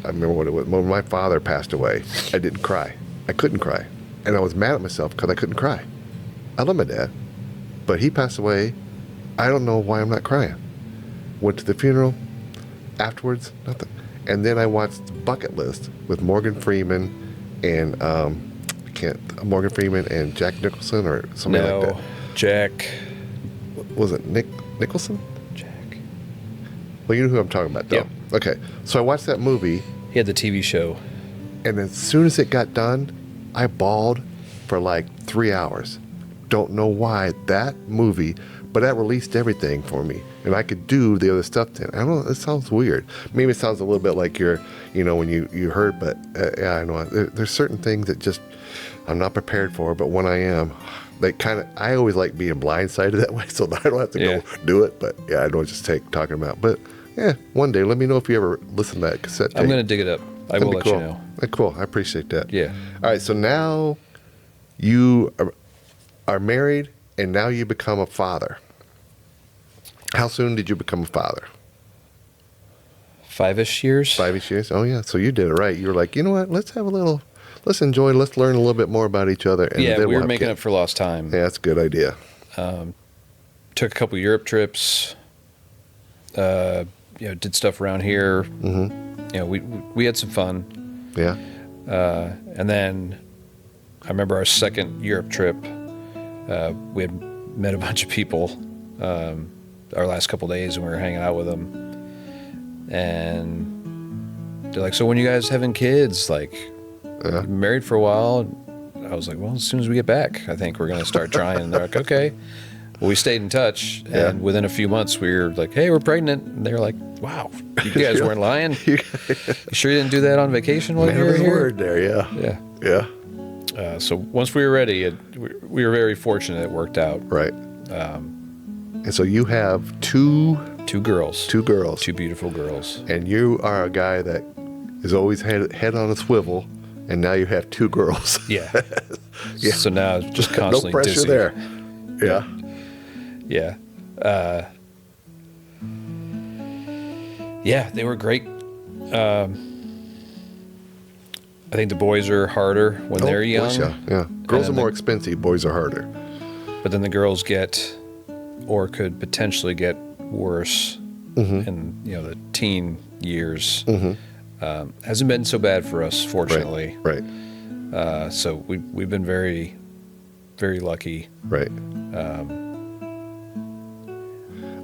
remember what it was. When my father passed away, I didn't cry. I couldn't cry. And I was mad at myself because I couldn't cry. I love my dad. But he passed away. I don't know why I'm not crying. Went to the funeral. Afterwards, nothing. And then I watched Bucket List with Morgan Freeman and Morgan Freeman and Jack Nicholson or somebody like that. Jack. Was it Nicholson? Jack. Well, you know who I'm talking about, though. Yep. Okay. So I watched that movie, He had the TV show. and as soon as it got done, I bawled for like 3 hours. Don't know why that movie, but that released everything for me, and I could do the other stuff then. I don't know. It sounds weird. Maybe it sounds a little bit like you're, when you heard, but yeah, I know. There's certain things that just I'm not prepared for, but when I am, I always like being blindsided that way, so that I don't have to go do it. But yeah, I don't just take talking about. But yeah, one day, let me know if you ever listen to that cassette tape. I'm going to dig it up. I will let cool. you know. Cool. I appreciate that. Yeah. All right. So now you are married, and now you become a father. How soon did you become a father? 5-ish years. 5 years. Oh yeah. So you did it right. You were like, you know what? Let's enjoy. Let's learn a little bit more about each other. And Yeah, then we were we'll have making kids. up for lost time. Yeah, that's a good idea. Took a couple Europe trips. Did stuff around here. Mm-hmm. We had some fun. Yeah. And then I remember our second Europe trip. We had met a bunch of people our last couple days, and we were hanging out with them. And they're like, "So when you guys having kids?" Like, You've been married for a while. I was like, well, as soon as we get back, I think we're going to start trying. And they're like, okay. Well, we stayed in touch, and within a few months, we were like, hey, we're pregnant. And they were like, wow, you guys weren't lying? You sure you didn't do that on vacation while you were here? Word there, yeah. Yeah. So once we were ready, we were very fortunate it worked out. Right. And so you have two girls. Two girls. Two beautiful girls. And you are a guy that is always head on a swivel, and now you have two girls. Yeah. So now just constantly no pressure dizzy. there. Yeah. Yeah. Yeah, they were great. I think the boys are harder when they're young. Yeah. Girls are more expensive. Boys are harder. But then the girls get, or could potentially get, worse in the teen years. Hasn't been so bad for us, fortunately. Right. So we've been very, very lucky. Right.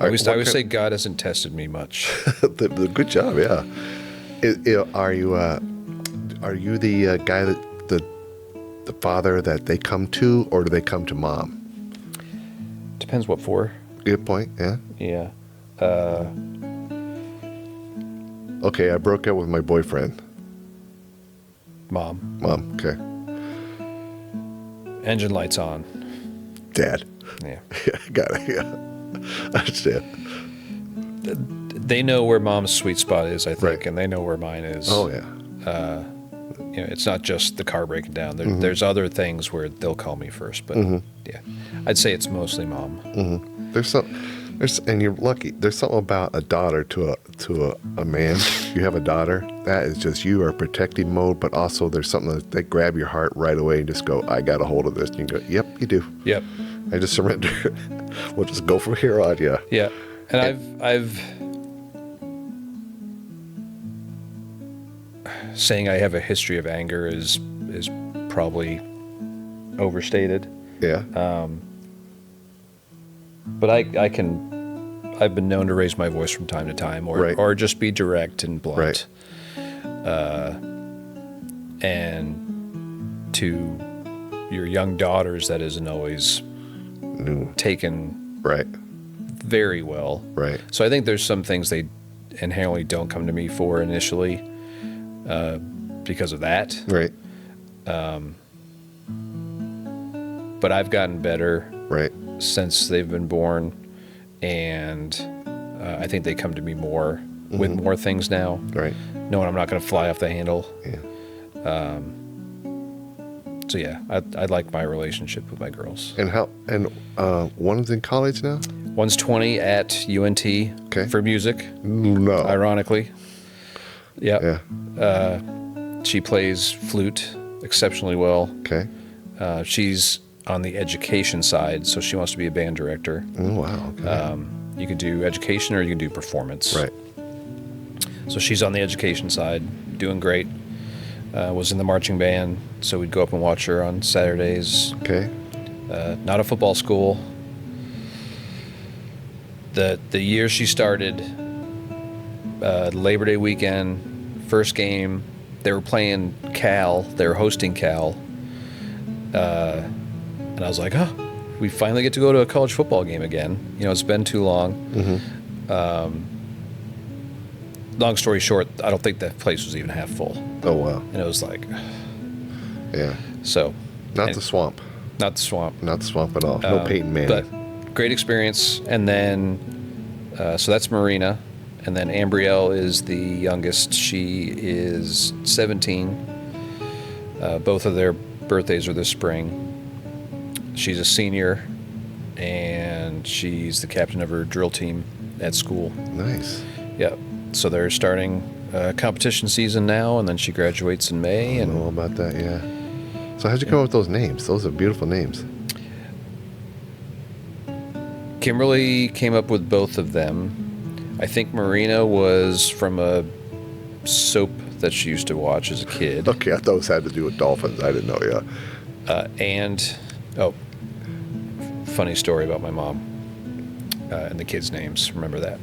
I always say God hasn't tested me much. the good job, yeah. Are you the guy that the father that they come to, or do they come to mom? Depends what for. Good point. Yeah. Yeah. Okay, I broke up with my boyfriend. Mom. Okay. Engine lights on. Dad. Yeah. Yeah, got it. Yeah. I understand. They know where mom's sweet spot is, I think, Right. and they know where mine is. Oh yeah. It's not just the car breaking down. There's other things where they'll call me first, but yeah, I'd say it's mostly mom. And you're lucky. There's something about a daughter to a man. You have a daughter. That is just, you are protective mode, but also there's something that they grab your heart right away and just go, I got a hold of this. And you go, yep, you do. Yep. I just surrender. We'll just go from here on. Yeah. Yeah, and I've saying I have a history of anger is probably overstated. Yeah. But I've been known to raise my voice from time to time, or just be direct and blunt. Right. And to your young daughters, that isn't always taken very well. Right. So I think there's some things they inherently don't come to me for initially because of that. Right. But I've gotten better. Right. Since they've been born, and I think they come to me more with more things now. Right. Knowing I'm not going to fly off the handle. Yeah. So yeah, I like my relationship with my girls. And one's in college now? One's 20 at UNT for music. No. Ironically. Yep. Yeah. She plays flute exceptionally well. Okay. She's on the education side, so she wants to be a band director. Oh, wow. Okay. You can do education or you can do performance. Right. So she's on the education side, doing great. Was in the marching band, so we'd go up and watch her on Saturdays. Okay. Not a football school. The year she started, Labor Day weekend, first game, they were playing Cal. They were hosting Cal. And I was like, oh, we finally get to go to a college football game again. It's been too long. Long story short, I don't think that place was even half full. Oh, wow. And it was like... Yeah. So... Not the swamp. Not the swamp. Not the swamp at all. No Peyton Manning. But great experience. And then... so that's Marina. And then Ambrielle is the youngest. She is 17. Both of their birthdays are this spring. She's a senior, and she's the captain of her drill team at school. Nice. Yeah. So they're starting competition season now, and then she graduates in May. I don't know about that, yeah. So how'd you come up with those names? Those are beautiful names. Kimberly came up with both of them. I think Marina was from a soap that she used to watch as a kid. Okay, I thought it had to do with dolphins. I didn't know, yeah. Funny story about my mom and the kids' names. Remember that.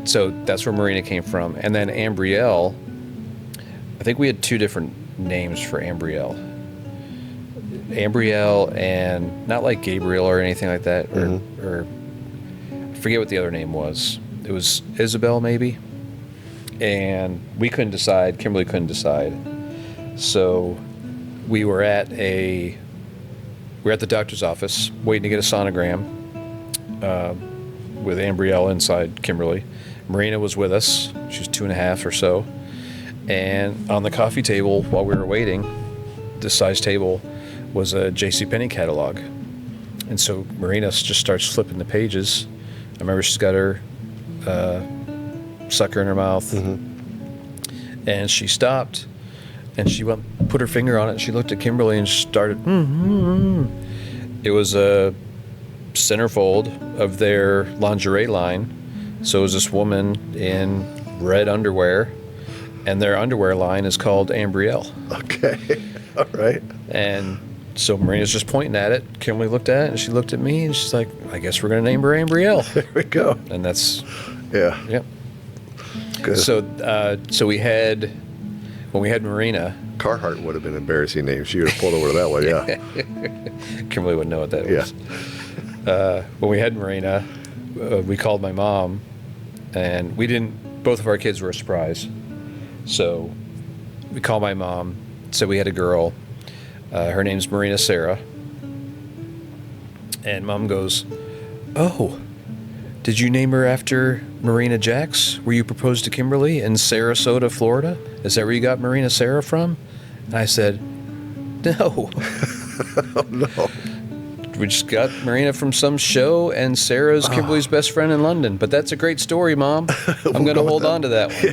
So that's where Marina came from. And then Ambrielle, I think we had two different names for Ambrielle. Ambrielle and not like Gabriel or anything like that, or I forget what the other name was. It was Isabel maybe, and we couldn't decide. Kimberly couldn't decide, so we were at the doctor's office waiting to get a sonogram with Ambrielle inside Kimberly. Marina was with us. She was 2.5 or so, and on the coffee table while we were waiting, this size table was a JCPenney catalog. And so Marina just starts flipping the pages. I remember she's got her sucker in her mouth. And she stopped and she put her finger on it and she looked at Kimberly and started. It was a centerfold of their lingerie line. So it was this woman in red underwear, and their underwear line is called Ambrielle. Okay. All right. And so Marina's just pointing at it. Kimberly looked at it, and she looked at me, and she's like, I guess we're going to name her Ambrielle. There we go. And that's, Yeah. yep. Good. So we had, when we had Marina, Carhartt would have been an embarrassing name. She would have pulled over to that one, yeah. Kimberly wouldn't know what that Yeah. was. When we had Marina, we called my mom, and both of our kids were a surprise. So we called my mom, said we had a girl. Her name's Marina Sarah. And Mom goes, oh, did you name her after Marina Jax, where you proposed to Kimberly in Sarasota, Florida? Is that where you got Marina Sarah from? And I said, no. Oh, no. We just got Marina from some show, and Sarah's Kimberly's best friend in London. But that's a great story, Mom. I'm going to hold on to that one.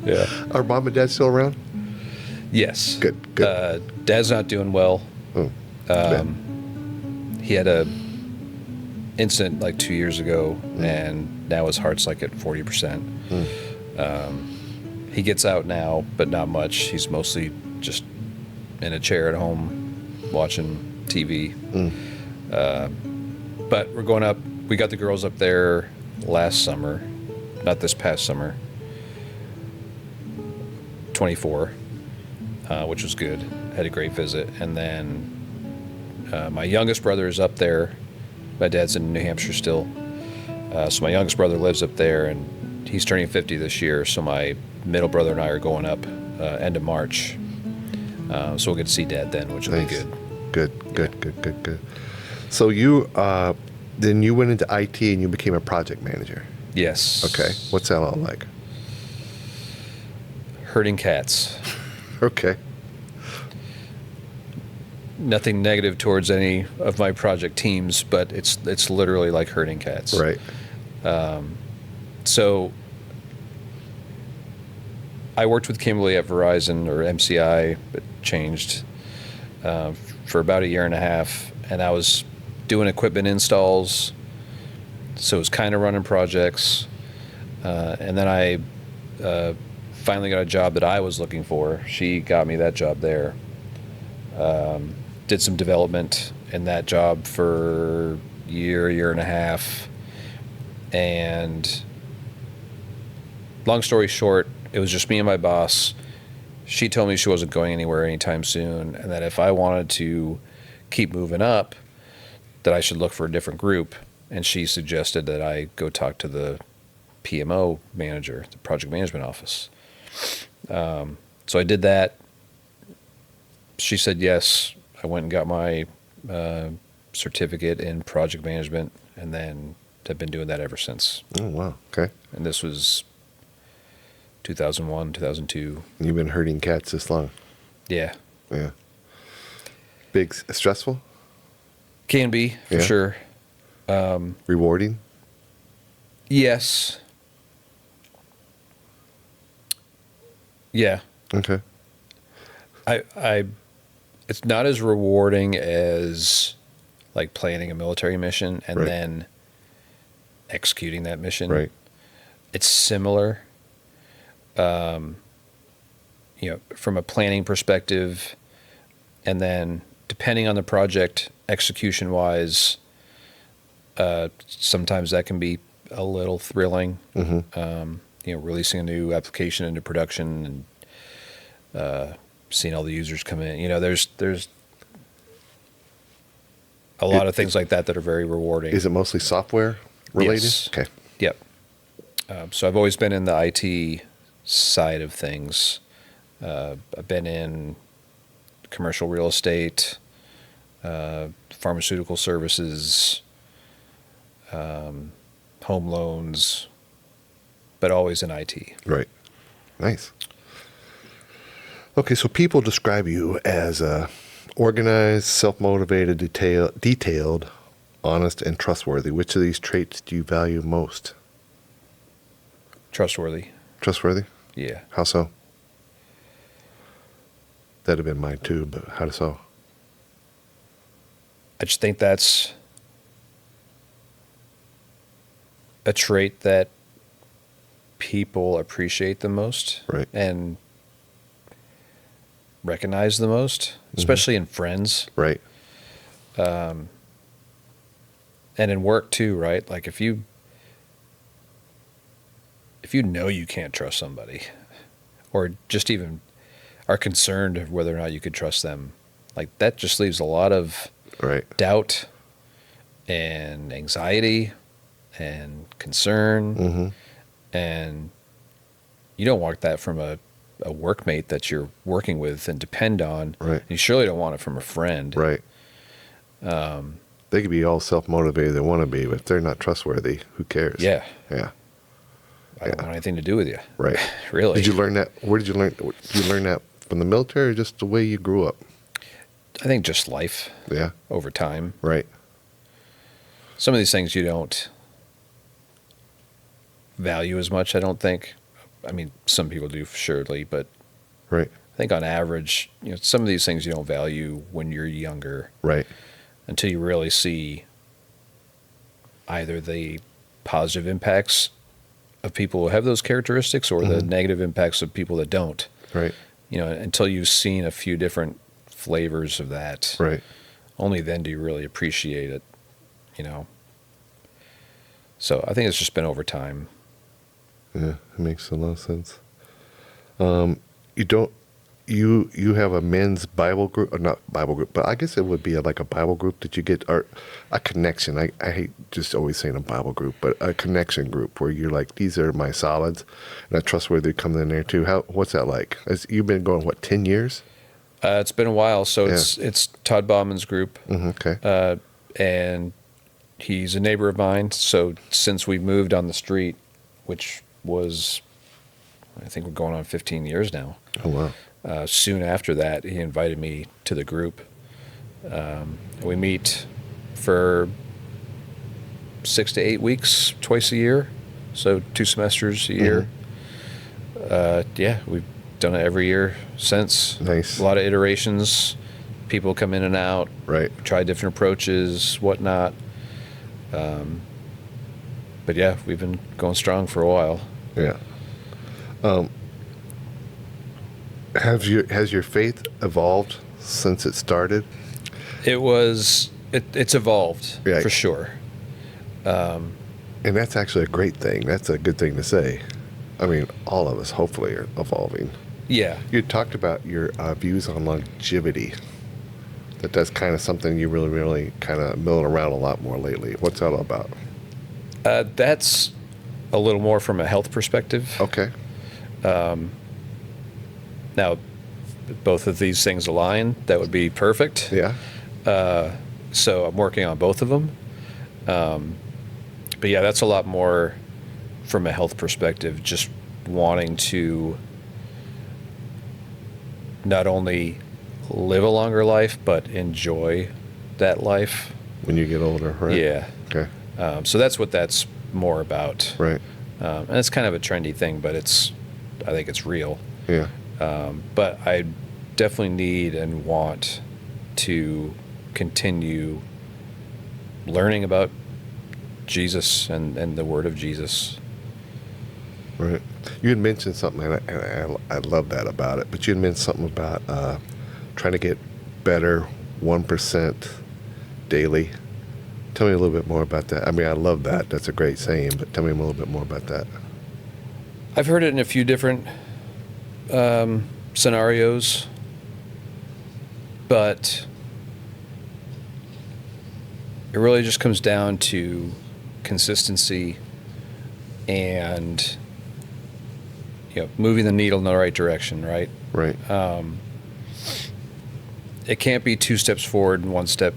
Yeah. Are mom and dad still around? Yes. Good. Dad's not doing well. Oh, He had a incident like 2 years ago, and now his heart's like at 40%. He gets out now, but not much. He's mostly just in a chair at home watching TV. But we're going up. We got the girls up there last summer, not this past summer, 24, which was good. Had a great visit. And then my youngest brother is up there. My dad's in New Hampshire still. So my youngest brother lives up there, and he's turning 50 this year. So my middle brother and I are going up end of March. So we'll get to see Dad then, which will be good. Good. So you then you went into IT and you became a project manager. Yes. Okay. What's that all like? Herding cats. Okay. Nothing negative towards any of my project teams, but it's literally like herding cats. Right. So I worked with Kimberly at Verizon or MCI, but changed for about a year and a half, and I was doing equipment installs, so it was kind of running projects, and then I finally got a job that I was looking for. She got me that job there. Did some development in that job for a year and a half, and long story short, it was just me and my boss. She told me she wasn't going anywhere anytime soon, and that if I wanted to keep moving up, that I should look for a different group. And she suggested that I go talk to the PMO manager, the project management office. So I did that. She said yes. I went and got my certificate in project management, and then have been doing that ever since. Oh, wow. Okay. And this was 2001, 2002. You've been herding cats this long. Yeah. Yeah. Stressful? Can be, for Yeah. sure. Rewarding? Yes. Yeah. Okay. It's not as rewarding as like planning a military mission and Right. then executing that mission. Right. It's similar. From a planning perspective, and then depending on the project, execution wise, sometimes that can be a little thrilling. releasing a new application into production and seeing all the users come in. There's a lot of things like that are very rewarding. Is it mostly software related? Yes. Okay. Yep. So I've always been in the IT side of things. I've been in commercial real estate, pharmaceutical services, home loans, but always in IT. Right. Nice. Okay, so people describe you as organized, self-motivated, detailed, honest, and trustworthy. Which of these traits do you value most? Trustworthy. Trustworthy? Yeah. How so? That'd have been mine too, but how so? I just think that's a trait that people appreciate the most, Right. and recognize the most, especially in friends, Right. and in work too, right? Like if you know you can't trust somebody, or just even are concerned of whether or not you could trust them, like that just leaves a lot of Right. doubt and anxiety and concern. Mm-hmm. And you don't want that from a workmate that you're working with and depend on. Right. You surely don't want it from a friend. Right. They could be all self-motivated they want to be, but if they're not trustworthy, who cares? Yeah. Yeah. I don't want anything to do with you. Right. Really. Did you learn that? Where did you learn? Did you learn that from the military, or just the way you grew up? I think just life Yeah. over time. Right. Some of these things you don't value as much, I don't think. I mean, some people do, surely, but Right. I think on average, some of these things you don't value when you're younger Right. until you really see either the positive impacts of people who have those characteristics or the negative impacts of people that don't. Right. Until you've seen a few different flavors of that, Right. only then do you really appreciate it, So I think it's just been over time. Yeah, it makes a lot of sense. You have a men's Bible group, or not Bible group, but I guess it would be like a Bible group that you get, or a connection. I hate just always saying a Bible group, but a connection group where you're like, these are my solids, and I trustworthy come in there too. What's that like? You've been going, 10 years? It's been a while, so Yeah. it's Todd Bauman's group, Okay. and he's a neighbor of mine. So since we moved on the street, which was, I think we're going on 15 years now. Oh, wow. Soon after that, he invited me to the group. We meet for 6 to 8 weeks, twice a year, so 2 semesters a year. Yeah, we've done it every year since. Nice. A lot of iterations. People come in and out. Right. Try different approaches, whatnot. But yeah, we've been going strong for a while. Yeah. Has your faith evolved since it started? It's evolved, Right. for sure. And that's actually a great thing. That's a good thing to say. I mean, all of us hopefully are evolving. Yeah. You talked about your views on longevity. That's kind of something you really, really kind of milling around a lot more lately. What's that all about? That's a little more from a health perspective. Okay. Now, both of these things align, that would be perfect. Yeah. So I'm working on both of them. But yeah, that's a lot more from a health perspective, just wanting to not only live a longer life, but enjoy that life. When you get older, right? Yeah. Okay. So that's what that's more about. Right. And it's kind of a trendy thing, but I think it's real. Yeah. But I definitely need and want to continue learning about Jesus and the Word of Jesus. Right. You had mentioned something, and I love that about it, but you had mentioned something about trying to get better 1% daily. Tell me a little bit more about that. I mean, I love that. That's a great saying, but tell me a little bit more about that. I've heard it in a few different scenarios, but it really just comes down to consistency and moving the needle in the right direction, right? Right. It can't be one step forward and one step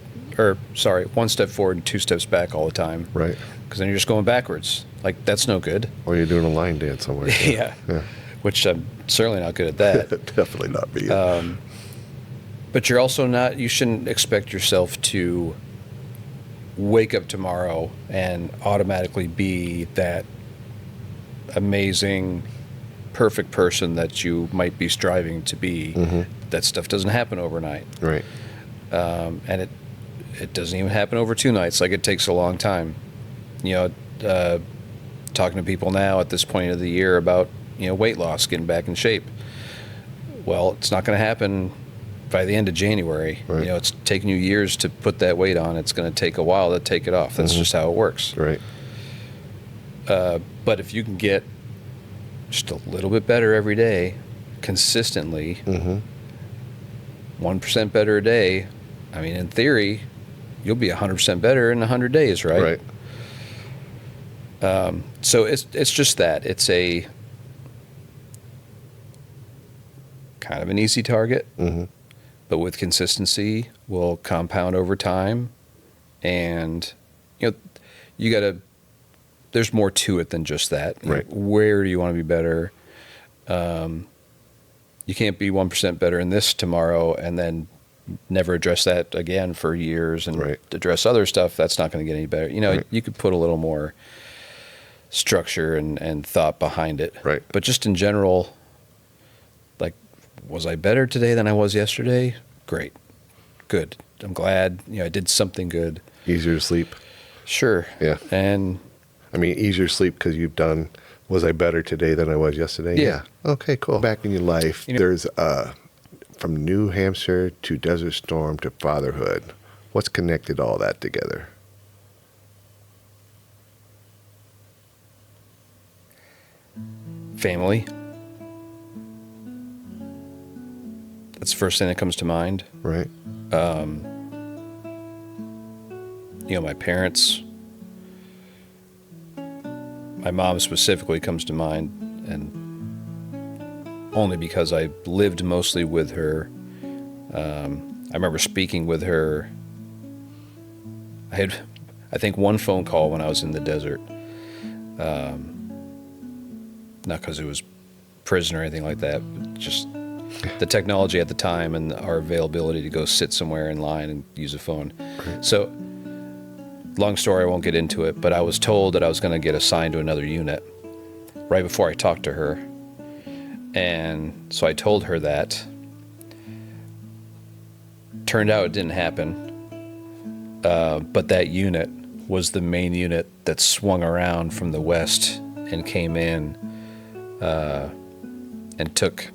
forward and 2 steps back all the time. Right. Because then you're just going backwards. Like, that's no good. Or you're doing a line dance somewhere. Yeah. Which I'm certainly not good at that. Definitely not me. But you're also not, you shouldn't expect yourself to wake up tomorrow and automatically be that amazing, perfect person that you might be striving to be. That stuff doesn't happen overnight. Right. And it doesn't even happen over 2 nights. Like, it takes a long time. Talking to people now at this point of the year about, weight loss, getting back in shape. Well, it's not going to happen by the end of January. Right. It's taking you years to put that weight on. It's going to take a while to take it off. That's just how it works. Right. But if you can get just a little bit better every day, consistently, 1% better a day, I mean, in theory, you'll be 100% better in 100 days, right? Right. So it's just that. It's a kind of an easy target, but with consistency will compound over time. And, you got to, there's more to it than just that. Right. Where do you want to be better? You can't be 1% better in this tomorrow and then never address that again for years and address other stuff. That's not going to get any better. You could put a little more structure and thought behind it. Right. But just in general, like, was I better today than I was yesterday? Great. Good. I'm glad, I did something good. Easier to sleep. Sure. Yeah. And I mean, easier to sleep because you've done, was I better today than I was yesterday? Yeah. Okay, cool. Back in your life, there's from New Hampshire to Desert Storm to fatherhood. What's connected all that together? family. That's the first thing that comes to mind. Right. My parents, my mom specifically comes to mind, and only because I lived mostly with her. I remember speaking with her. I had, I think, one phone call when I was in the desert. Not because it was prison or anything like that, but just the technology at the time and our availability to go sit somewhere in line and use a phone. Right. So, long story, I won't get into it, but I was told that I was going to get assigned to another unit right before I talked to her. And so I told her that. Turned out it didn't happen. But that unit was the main unit that swung around from the west and came in and took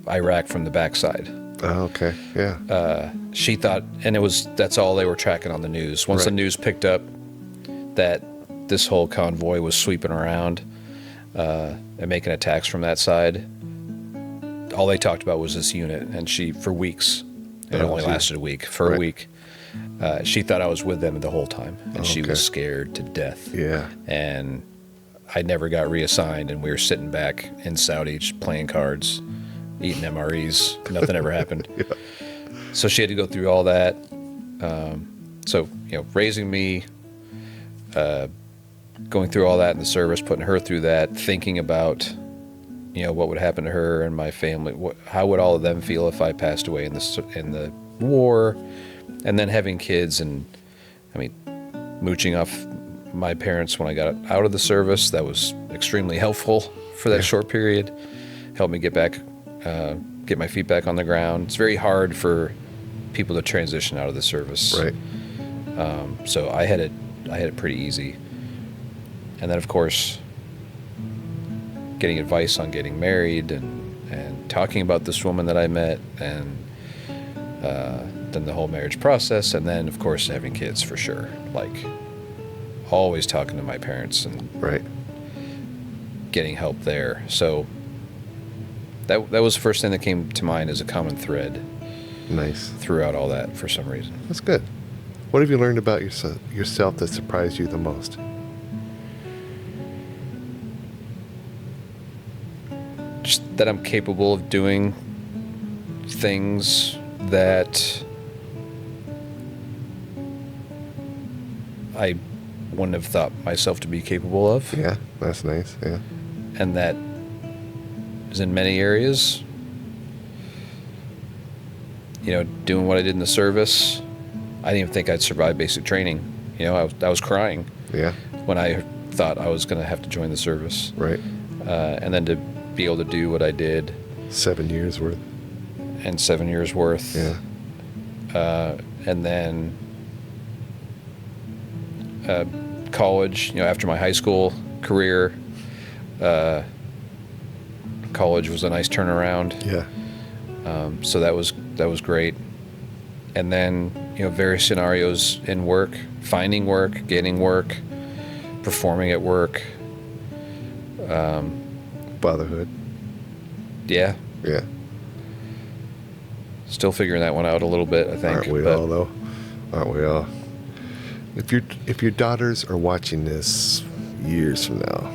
Iraq from the backside. Oh, okay. Yeah. She thought, and that's all they were tracking on the news. Once the news picked up that this whole convoy was sweeping around and making attacks from that side, all they talked about was this unit. And she, for weeks, it only lasted a week, a week, she thought I was with them the whole time. And she was scared to death. Yeah. And I never got reassigned, and we were sitting back in Saudi just playing cards, eating MREs. Nothing ever happened. Yeah. So she had to go through all that. So, raising me, going through all that in the service, putting her through that, thinking about, what would happen to her and my family. How would all of them feel if I passed away in the war? And then having kids and, mooching off my parents when I got out of the service. That was extremely helpful for that short period. Helped me get back, get my feet back on the ground. It's very hard for people to transition out of the service. Right. So I had it pretty easy. And then, of course, getting advice on getting married and talking about this woman that I met, and then the whole marriage process, and then, of course, having kids for sure. Like, always talking to my parents and Right. getting help there. So that was the first thing that came to mind as a common thread Nice. throughout all that for some reason. That's good. What have you learned about yourself that surprised you the most? Just that I'm capable of doing things that I wouldn't have thought myself to be capable of. Yeah, that's nice. Yeah. And that is in many areas. You know, doing what I did in the service, I didn't even think I'd survive basic training. You know, I was crying Yeah. when I thought I was going to have to join the service. Right. And then to be able to do what I did 7 years worth. and 7 years worth. Yeah. And then college, you know, after my high school career, college was a nice turnaround. Yeah. So that was great. And then, you know, various scenarios in work, finding work, getting work, performing at work. Fatherhood. Yeah, Yeah. still figuring that one out a little bit, I think. Aren't we but all though? Aren't we all? If your daughters are watching this years from now,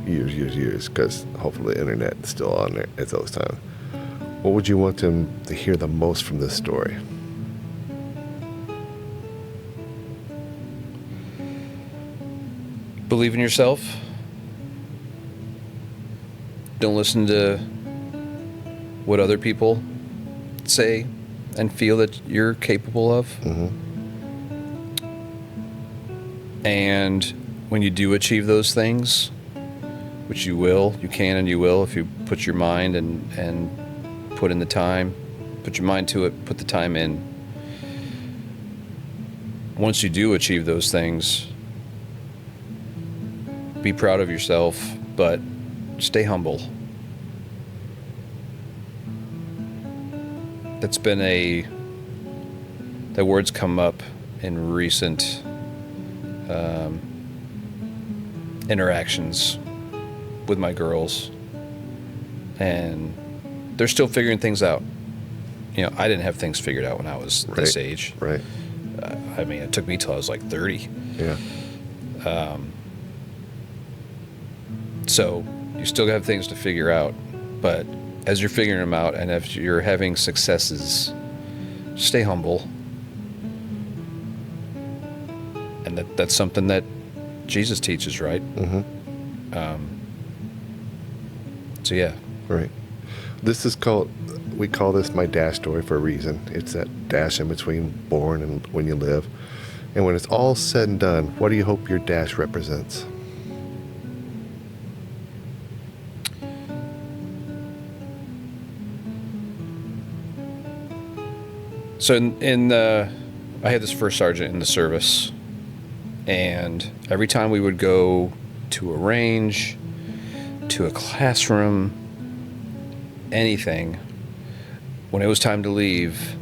years, because hopefully the internet is still on there at those times, what would you want them to hear the most from this story? Believe in yourself. Don't listen to what other people say and feel that you're capable of. Mm-hmm. And when you do achieve those things, which you will, you can and you will if you put your mind and put in the time, put your mind to it, put the time in. Once you do achieve those things, be proud of yourself, but stay humble. That word's come up in recent interactions with my girls, and they're still figuring things out. You know, I didn't have things figured out when I was this age. Right. I mean, it took me till I was like 30. Yeah. So you still have things to figure out, but as you're figuring them out and if you're having successes, stay humble. And that's something that Jesus teaches, right? Mm-hmm. So yeah. Right. We call this my dash story for a reason. It's that dash in between born and when you live. And when it's all said and done, what do you hope your dash represents? So I had this first sergeant in the service, and every time we would go to a range, to a classroom, anything, when it was time to leave,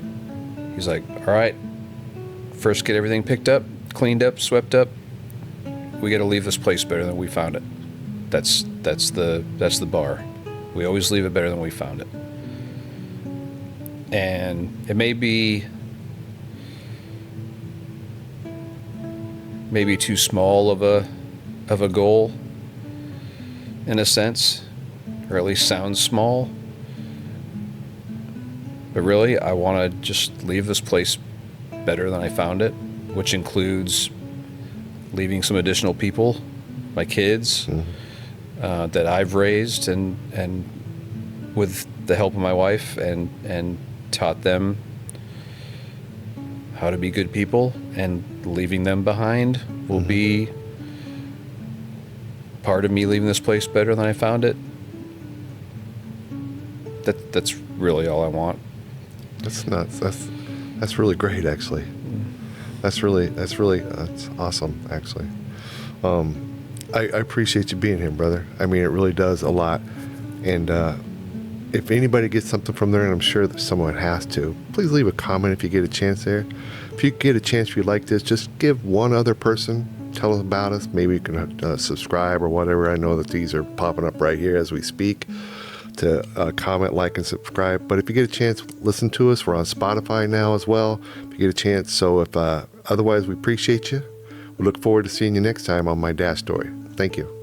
he's like, all right, first get everything picked up, cleaned up, swept up. We got to leave this place better than we found it. That's the bar. We always leave it better than we found it. And it may be maybe too small of a goal in a sense, or at least sounds small. But really, I want to just leave this place better than I found it, which includes leaving some additional people, my kids, that I've raised and with the help of my wife and taught them how to be good people, and leaving them behind will be part of me leaving this place better than I found it. That's really all I want. That's nuts. That's really great, actually. That's awesome, actually. I appreciate you being here, brother. I mean, it really does a lot. And if anybody gets something from there, and I'm sure that someone has to, please leave a comment if you get a chance there. If you get a chance, if you like this, just give one other person tell us about us. Maybe you can subscribe or whatever. I know that these are popping up right here as we speak. To comment, like, and subscribe. But if you get a chance, listen to us. We're on Spotify now as well. If you get a chance. So if otherwise, we appreciate you. We look forward to seeing you next time on My Dad Story. Thank you.